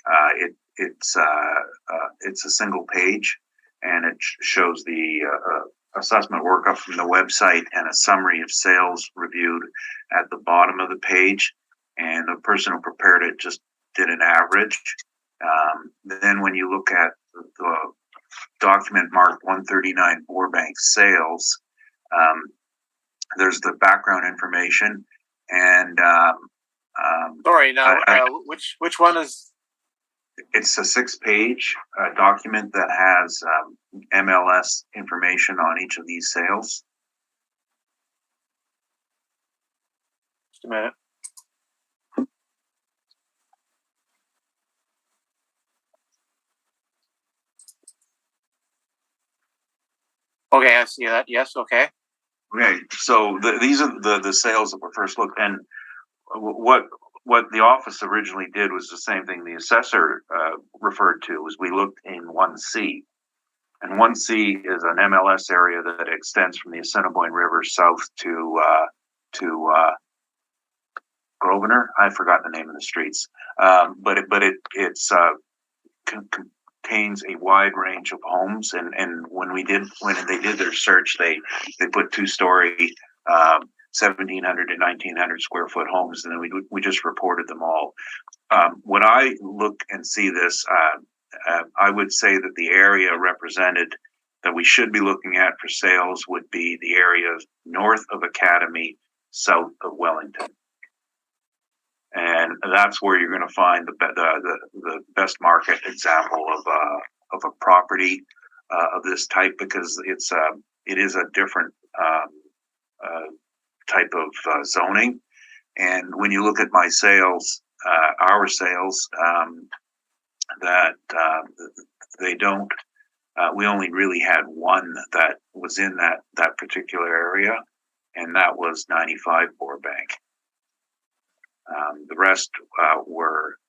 It's a single page, and it shows the assessment workup from the website and a summary of sales reviewed at the bottom of the page. And the person who prepared it just did an average. Then when you look at the document marked 139 Borbank sales, there's the background information. And sorry, now which one is? It's a 6-page document that has MLS information on each of these sales. Just a minute. Okay, I see that. Yes, okay. Okay, so these are the sales that were first looked, and what the office originally did was the same thing the assessor referred to, was we looked in 1C. And 1C is an MLS area that extends from the Assiniboine River south to Grosvenor. I forgot the name of the streets, but it contains a wide range of homes. And when they did their search, they put 2-story 1,700 to 1,900 square foot homes, and then we just reported them all. When I look and see this, I would say that the area represented that we should be looking at for sales would be the areas north of Academy, south of Wellington. And that's where you're going to find the best market example of a property of this type, because it is a different type of zoning. And when you look at my sales, our sales, that they don't. We only really had one that was in that particular area, and that was 95 Borebank. The rest were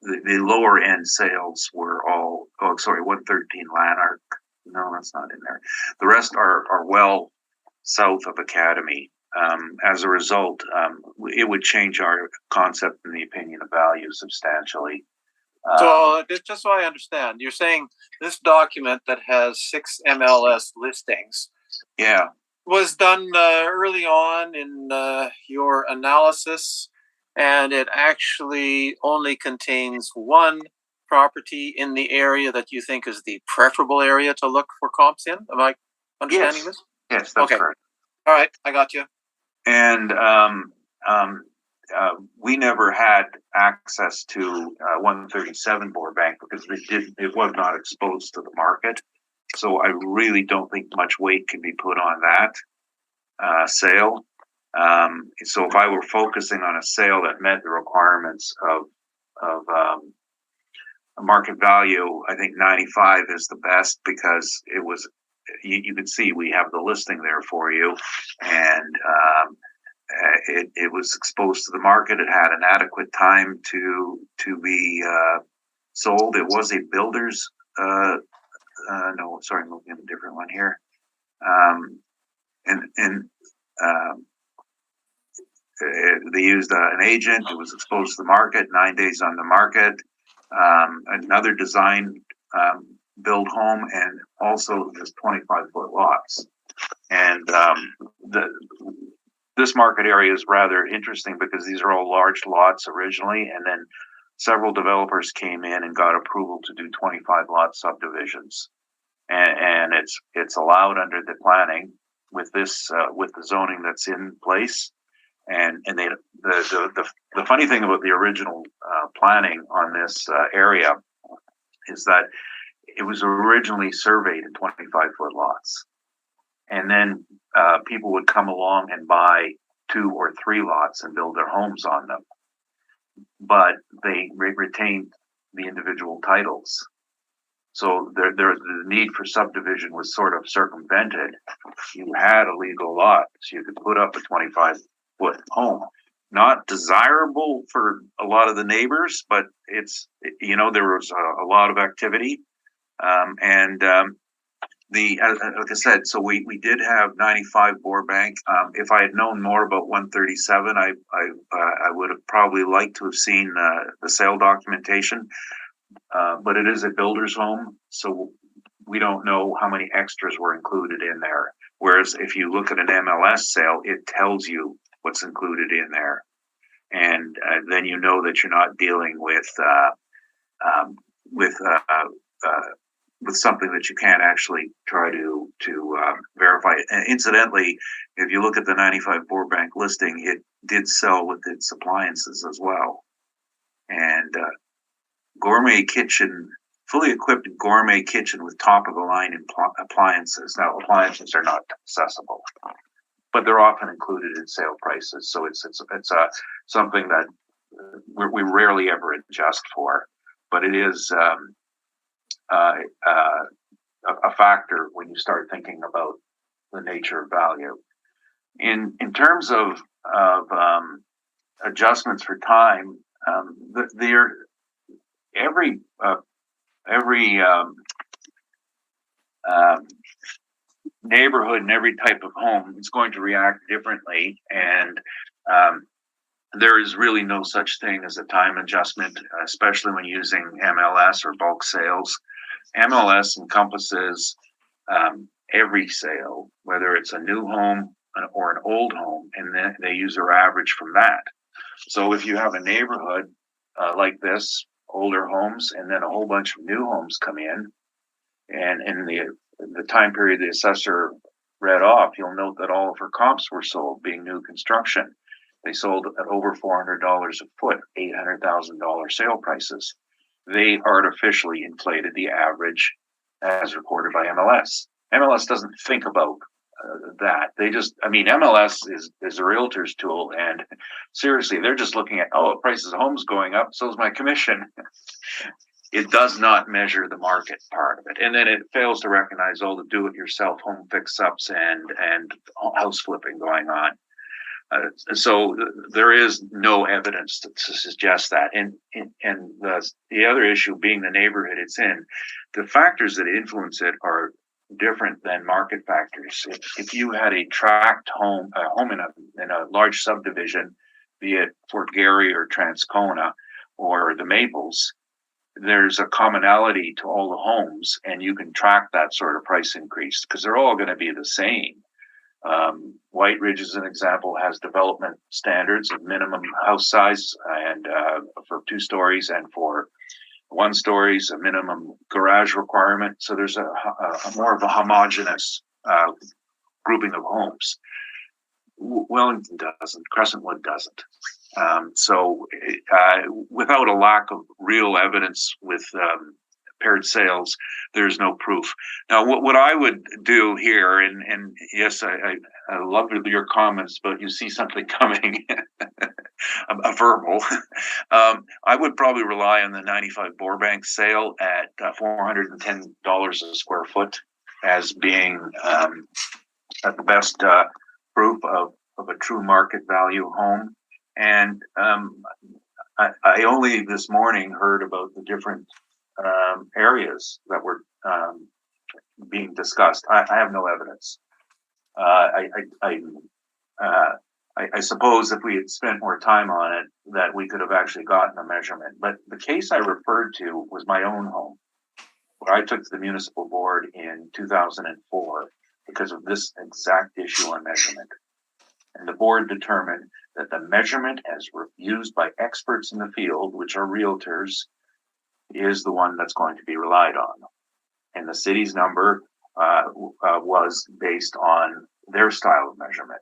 the lower end sales were all. Oh, sorry, 113 Lanark. No, that's not in there. The rest are well south of Academy. As a result, it would change our concept in the opinion of value substantially. So just so I understand, you're saying this document that has 6 MLS listings, Yeah, was done early on in your analysis, and it actually only contains one property in the area that you think is the preferable area to look for comps in? Am I understanding this? yes, that's Okay. correct. All right, I got you. And we never had access to 137 Borebank because it was not exposed to the market. So I really don't think much weight can be put on that sale. So if I were focusing on a sale that met the requirements of market value, I think 95 is the best, because it was. You can see we have the listing there for you, and it was exposed to the market. It had an adequate time to be sold. It was a builder's. No, sorry, I'm looking at a different one here. They used an agent. It was exposed to the market. 9 days on the market. Another design. Build home, and also there's 25-foot lots. And this market area is rather interesting because these are all large lots originally, and then several developers came in and got approval to do 25 lot subdivisions, and it's allowed under the planning with this with the zoning that's in place. And the funny thing about the original planning on this area is that it was originally surveyed in 25-foot lots, and then people would come along and buy 2 or 3 lots and build their homes on them, but they retained the individual titles. So the need for subdivision was sort of circumvented. You had a legal lot, so you could put up a 25-foot home. Not desirable for a lot of the neighbors, but it's, there was a lot of activity. Like I said, so we did have 95 Borebank. If I had known more about 137, I would have probably liked to have seen the sale documentation. But it is a builder's home, so we don't know how many extras were included in there. Whereas if you look at an MLS sale, it tells you what's included in there, and then you know that you're not dealing with something that you can't actually try to verify. And incidentally, if you look at the 95 Borebank listing, it did sell with its appliances as well, and gourmet kitchen, fully equipped gourmet kitchen with top of the line appliances. Now, appliances are not accessible, but they're often included in sale prices. So it's something that we rarely ever adjust for, but it is a factor when you start thinking about the nature of value. In terms of adjustments for time, every neighborhood and every type of home is going to react differently, and there is really no such thing as a time adjustment, especially when using MLS or bulk sales. MLS encompasses every sale, whether it's a new home or an old home, and then they use their average from that. So if you have a neighborhood like this, older homes, and then a whole bunch of new homes come in, and in the time period the assessor read off, you'll note that all of her comps were sold, being new construction. They sold at over $400 a foot, $800,000 sale prices. They artificially inflated the average as reported by MLS. MLS doesn't think about that. They just, I mean, MLS is a realtor's tool, and seriously, they're just looking at, oh, prices of homes going up, so is my commission. It does not measure the market part of it, and then it fails to recognize all the do-it-yourself home fix-ups and house flipping going on. So there is no evidence to suggest that. And the other issue being the neighborhood it's in, the factors that influence it are different than market factors. If you had a tract home, a home in a large subdivision, be it Fort Garry or Transcona or the Maples, there's a commonality to all the homes, and you can track that sort of price increase because they're all going to be the same. White Ridge, as an example, has development standards of minimum house size and for 2 stories, and for 1 stories, a minimum garage requirement. So there's a more of a homogeneous grouping of homes. Wellington doesn't, Crescentwood doesn't. So without a lack of real evidence with paired sales, there's no proof. Now, what I would do here, and yes, I love your comments, but you see something coming, a verbal. I would probably rely on the 95 Borebank sale at $410 a square foot as being at the best proof of a true market value home. And I only this morning heard about the different areas that were being discussed. I have no evidence. I suppose if we had spent more time on it, that we could have actually gotten a measurement. But the case I referred to was my own home, where I took to the municipal board in 2004 because of this exact issue on measurement. And the board determined that the measurement as used by experts in the field, which are realtors, is the one that's going to be relied on. And the city's number was based on their style of measurement.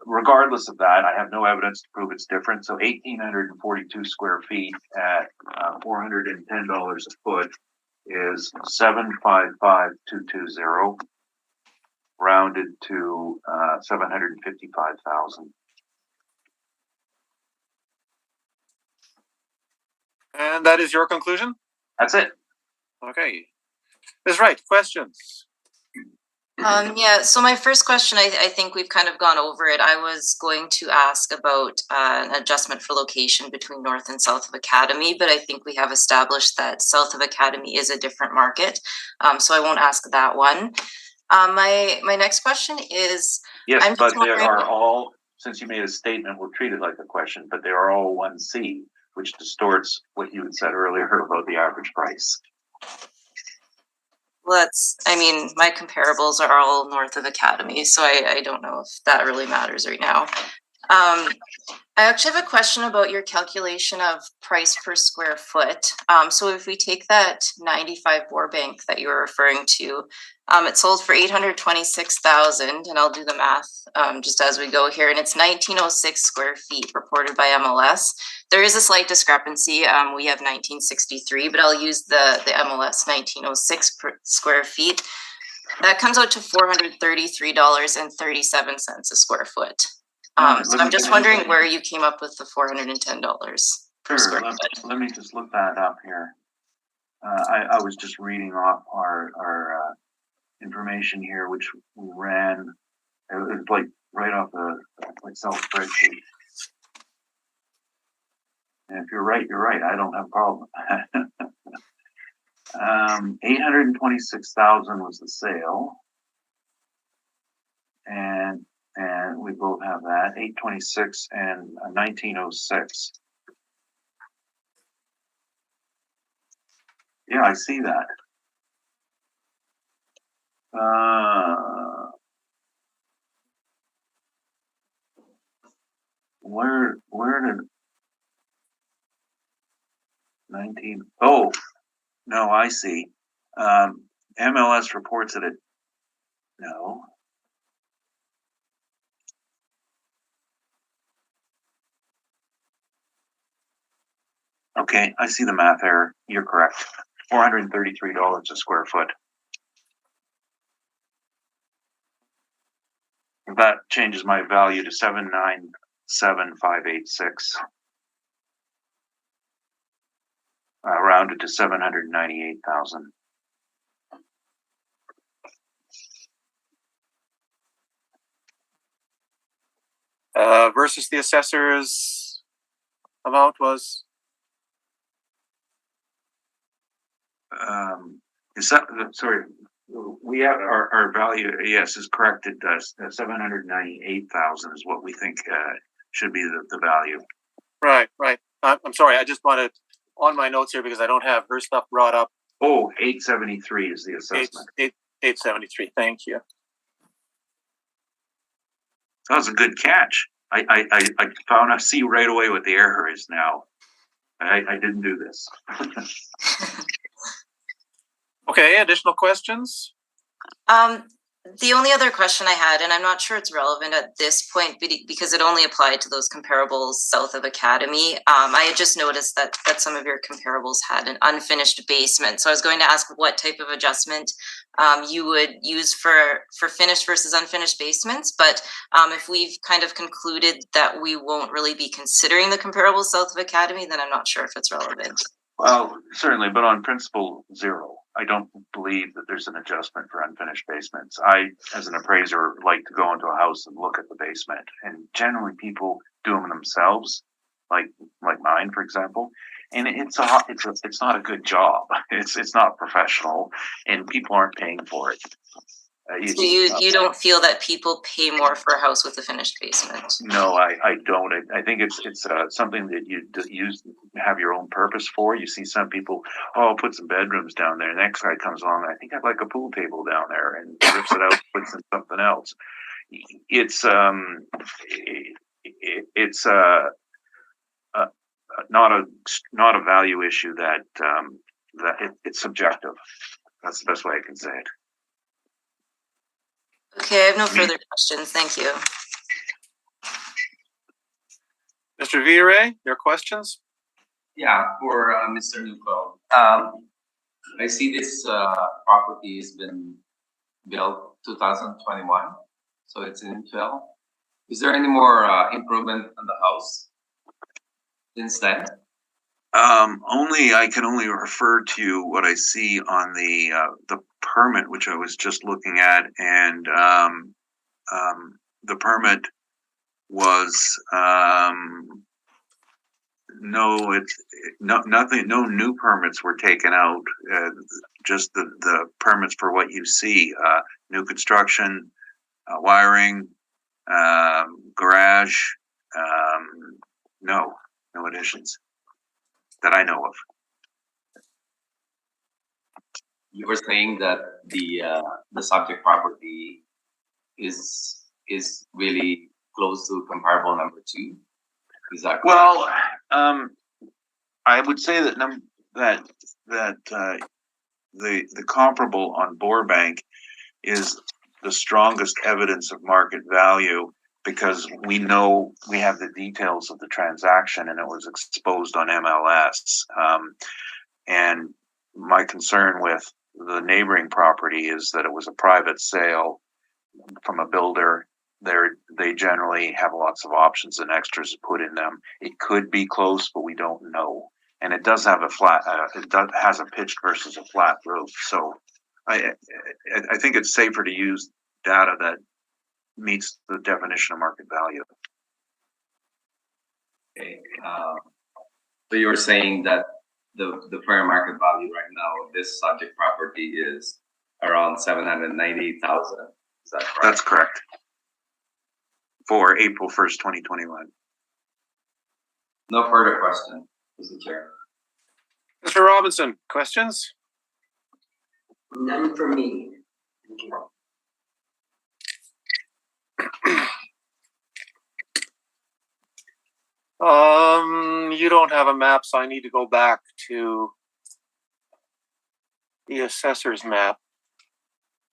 Regardless of that, I have no evidence to prove it's different. So 1,842 square feet at $410 a foot is 755,220, rounded to 755,000. And that is your conclusion? That's it. Okay. Ms. Wright, questions? Yeah, so my first question, I think we've kind of gone over it. I was going to ask about an adjustment for location between north and south of Academy, but I think we have established that south of Academy is a different market, so I won't ask that one. My next question is... Yes, but they are all, since you made a statement, we'll treat it like a question, but they are all 1C, which distorts what you had said earlier about the average price. Well, my comparables are all north of Academy, so I don't know if that really matters right now. I actually have a question about your calculation of price per square foot. So if we take that 95 Borebank that you were referring to, it sold for $826,000, and I'll do the math just as we go here, and it's 1906 square feet reported by MLS. There is a slight discrepancy. We have 1963, but I'll use the MLS 1906 per square feet. That comes out to $433.37 a square foot. So I'm just wondering where you came up with the $410 per square foot. Let me just look that up here. I was just reading off our information here, which we ran. It was like right off the Excel spreadsheet. And if you're right, you're right. I don't have a problem. 826,000 was the sale, and we both have that 826 and 1906. Yeah, I see that. Where did 19? Oh, no, I see. MLS reports that it. No. Okay, I see the math error. You're correct. $433 a square foot. That changes my value to 797,586. Rounded to 798,000. Versus the assessor's amount was. Is that sorry? We have our value. Yes, is corrected. 798,000 is what we think should be the value. Right. I'm sorry. I just wanted on my notes here because I don't have her stuff brought up. Oh, 873 is the assessment. 873. Thank you. That was a good catch. I found. I see right away what the error is now. I didn't do this. Okay. Additional questions? The only other question I had, and I'm not sure it's relevant at this point because it only applied to those comparables south of Academy. I had just noticed that some of your comparables had an unfinished basement. So I was going to ask what type of adjustment you would use for finished versus unfinished basements. But if we've kind of concluded that we won't really be considering the comparables south of Academy, then I'm not sure if it's relevant. Well, certainly, but on principle, zero. I don't believe that there's an adjustment for unfinished basements. I, as an appraiser, like to go into a house and look at the basement. And generally people do them themselves, like mine, for example. And it's not a good job. It's not professional, and people aren't paying for it. So you don't feel that people pay more for a house with a finished basement? No, I don't. I think it's something that you have your own purpose for. You see some people, oh, put some bedrooms down there. The next guy comes along, I think I'd like a pool table down there, and rips it out, puts in something else. It's not a value issue that it's subjective. That's the best way I can say it. Okay, I have no further questions. Thank you. Mr. Vire, your questions? Yeah, for Mr. Newfeld. I see this property has been built 2021, so it's in infill. Is there any more improvement on the house since then? I can only refer to what I see on the permit, which I was just looking at, and the permit was nothing. No new permits were taken out. Just the permits for what you see: new construction, wiring, garage. No additions that I know of. You were saying that the subject property is really close to comparable number 2. Is that correct? Well, I would say that the comparable on Borebank is the strongest evidence of market value, because we know we have the details of the transaction and it was exposed on MLS. And my concern with the neighboring property is that it was a private sale from a builder. They generally have lots of options and extras to put in them. It could be close, but we don't know. And it does have has a pitched versus a flat roof. So I think it's safer to use data that meets the definition of market value. Okay. So you're saying that the fair market value right now of this subject property is around 790,000. Is that correct? That's correct. For April 1st, 2021. No further question, Mr. Chair. Mr. Robinson, questions? None for me. Thank you. You don't have a map, so I need to go back to the assessor's map.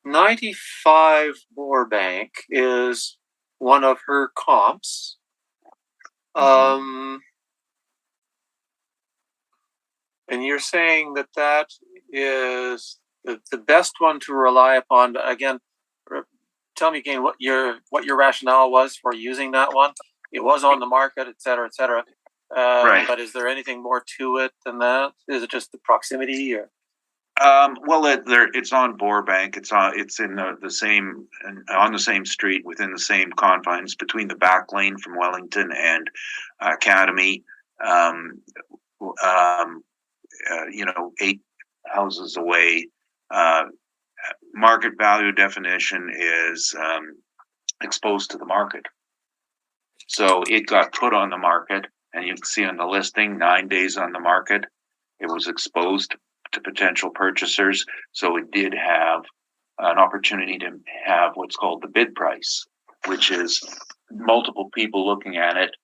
95 Burbank is one of her comps. And you're saying that that is the best one to rely upon. Again, tell me again what your rationale was for using that one. It was on the market, et cetera, et cetera. Right. But is there anything more to it than that? Is it just the proximity, or? Well, it's on Burbank. It's in the same, on the same street, within the same confines between the back lane from Wellington and Academy. 8 houses away. Market value definition is exposed to the market. So it got put on the market, and you can see on the listing, 9 days on the market. It was exposed to potential purchasers, so it did have an opportunity to have what's called the bid price, which is multiple people looking at it,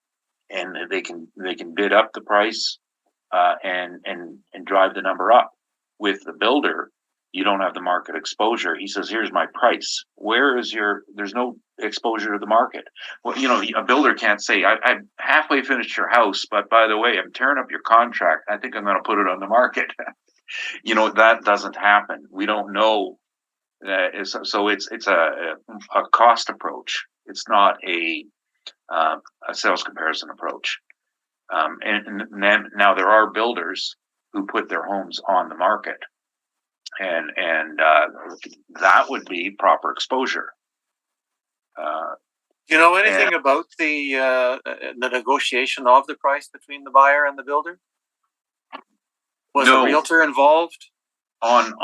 and they can bid up the price and drive the number up. With the builder, you don't have the market exposure. He says, "Here's my price. Where is your?" There's no exposure to the market. Well, a builder can't say, "I'm halfway finished your house, but by the way, I'm tearing up your contract. I think I'm going to put it on the market." That doesn't happen. We don't know. So it's a cost approach. It's not a sales comparison approach. And then now there are builders who put their homes on the market, and that would be proper exposure. You know anything about the negotiation of the price between the buyer and the builder? Was a realtor involved? On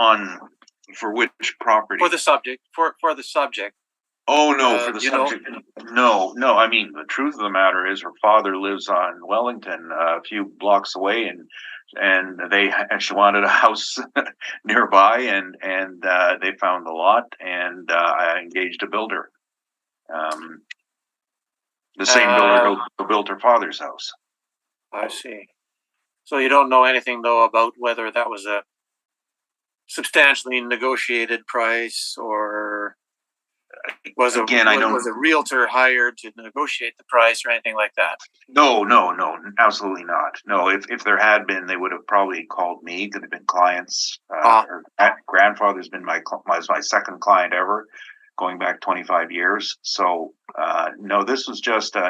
for which property? For the subject. For the subject. Oh no, for the subject. No. I mean, the truth of the matter is, her father lives on Wellington, a few blocks away, and she wanted a house nearby, and they found the lot, and I engaged a builder. The same builder who built her father's house. I see. So you don't know anything though about whether that was a substantially negotiated price, or was a realtor hired to negotiate the price or anything like that? No, absolutely not. No, if there had been, they would have probably called me. Could have been clients. Her grandfather's been my second client ever, going back 25 years. So no, this was just they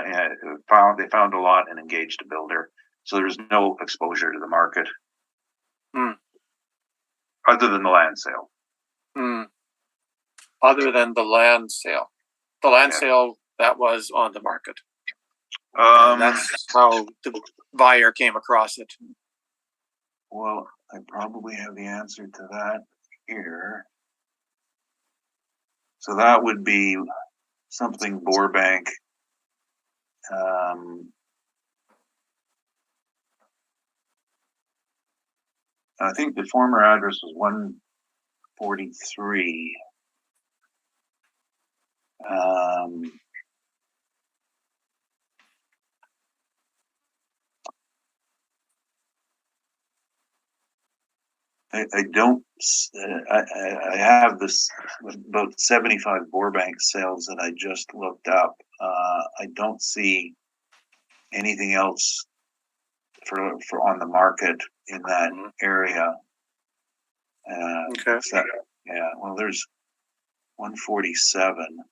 found a lot and engaged a builder. So there's no exposure to the market, other than the land sale. Other than the land sale, sale that was on the market. That's how the buyer came across it. Well, I probably have the answer to that here. So that would be something Burbank. I think the former address was 143. I don't. I have this about 75 Burbank sales that I just looked up. I don't see anything else for on the market in that area. Okay. Well, there's 147.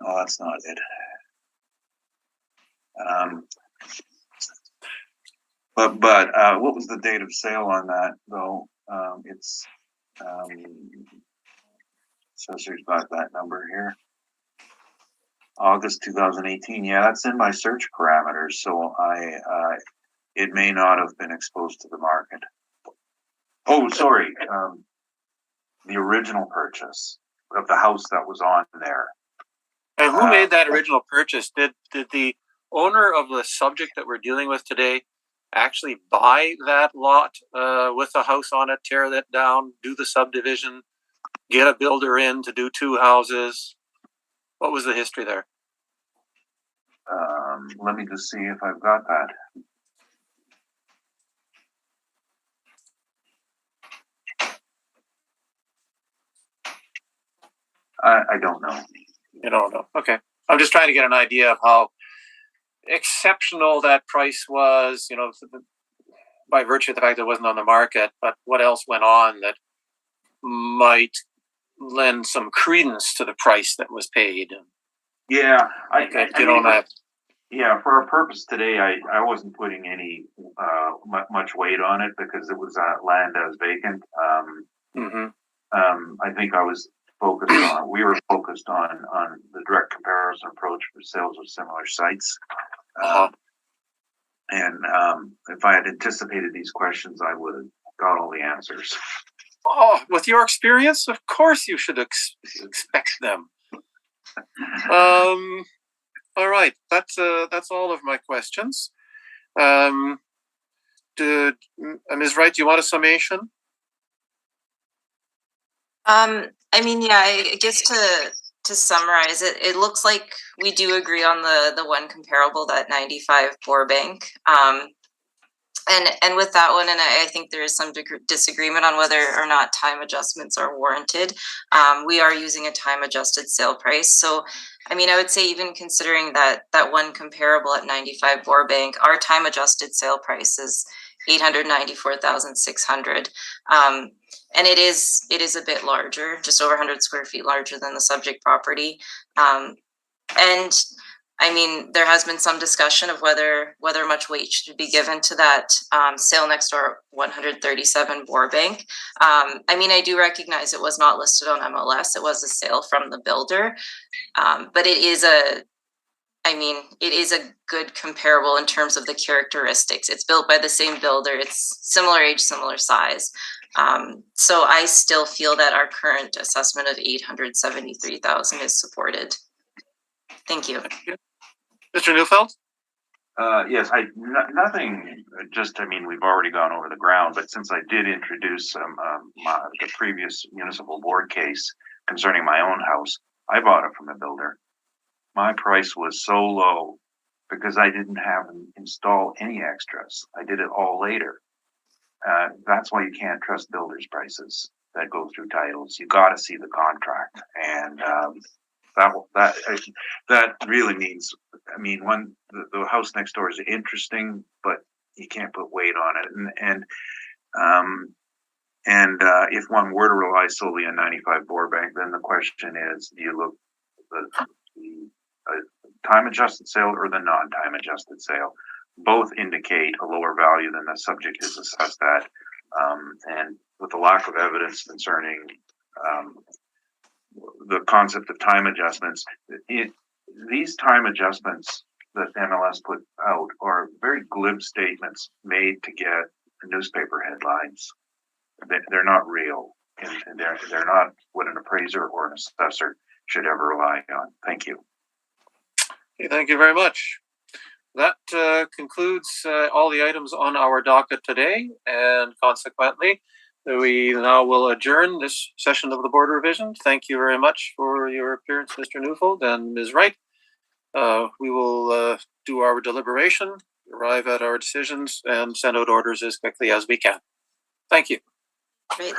Oh, that's not it. But what was the date of sale on that though? It's Assessor's got that number here. August 2018. Yeah, that's in my search parameters. So it may not have been exposed to the market. Oh, sorry. The original purchase of the house that was on there. And who made that original purchase? Did the owner of the subject that we're dealing with today actually buy that lot with a house on it, tear that down, do the subdivision, get a builder in to do 2 houses? What was the history there? Let me just see if I've got that. I don't know. You don't know. Okay. I'm just trying to get an idea of how exceptional that price was, you know, by virtue of the fact that it wasn't on the market, but what else went on that might lend some credence to the price that was paid? Yeah, yeah, for our purpose today, I wasn't putting any much weight on it because it was land as vacant. I think we were focused on the direct comparison approach for sales of similar sites. And if I had anticipated these questions, I would have got all the answers. Oh, with your experience, of course you should expect them. All right, that's all of my questions. Ms. Wright, do you want a summation? I mean, yeah, I guess to summarize it, it looks like we do agree on the one comparable, that 95 Borbank. And with that one, and I think there is some disagreement on whether or not time adjustments are warranted. We are using a time adjusted sale price. So, I mean, I would say even considering that one comparable at 95 Borbank, our time adjusted sale price is $894,600. And it is a bit larger, just over 100 square feet larger than the subject property. And I mean, there has been some discussion of whether much weight should be given to that sale next door, 137 Borbank. I mean, I do recognize it was not listed on MLS. It was a sale from the builder, but it is a good comparable in terms of the characteristics. It's built by the same builder. It's similar age, similar size. So I still feel that our current assessment of $873,000 is supported. Thank you. Mr. Neufeld? Yes, nothing. I mean, we've already gone over the ground, but since I did introduce the previous municipal board case concerning my own house, I bought it from a builder. My price was so low because I didn't have to install any extras. I did it all later. That's why you can't trust builders' prices that go through titles. You got to see the contract, and that really means. I mean, the house next door is interesting, but you can't put weight on it. And if one were to rely solely on 95 Borbank, then the question is: do you look the time adjusted sale or the non-time adjusted sale? Both indicate a lower value than the subject is assessed at, and with the lack of evidence concerning the concept of time adjustments, these time adjustments that MLS put out are very glib statements made to get newspaper headlines. They're not real, and they're not what an appraiser or an assessor should ever rely on. Thank you. Okay, thank you very much. That concludes all the items on our docket today, and consequently, we now will adjourn this session of the Board of Revision. Thank you very much for your appearance, Mr. Neufeld and Ms. Wright. We will do our deliberation, arrive at our decisions, and send out orders as quickly as we can. Thank you. Great.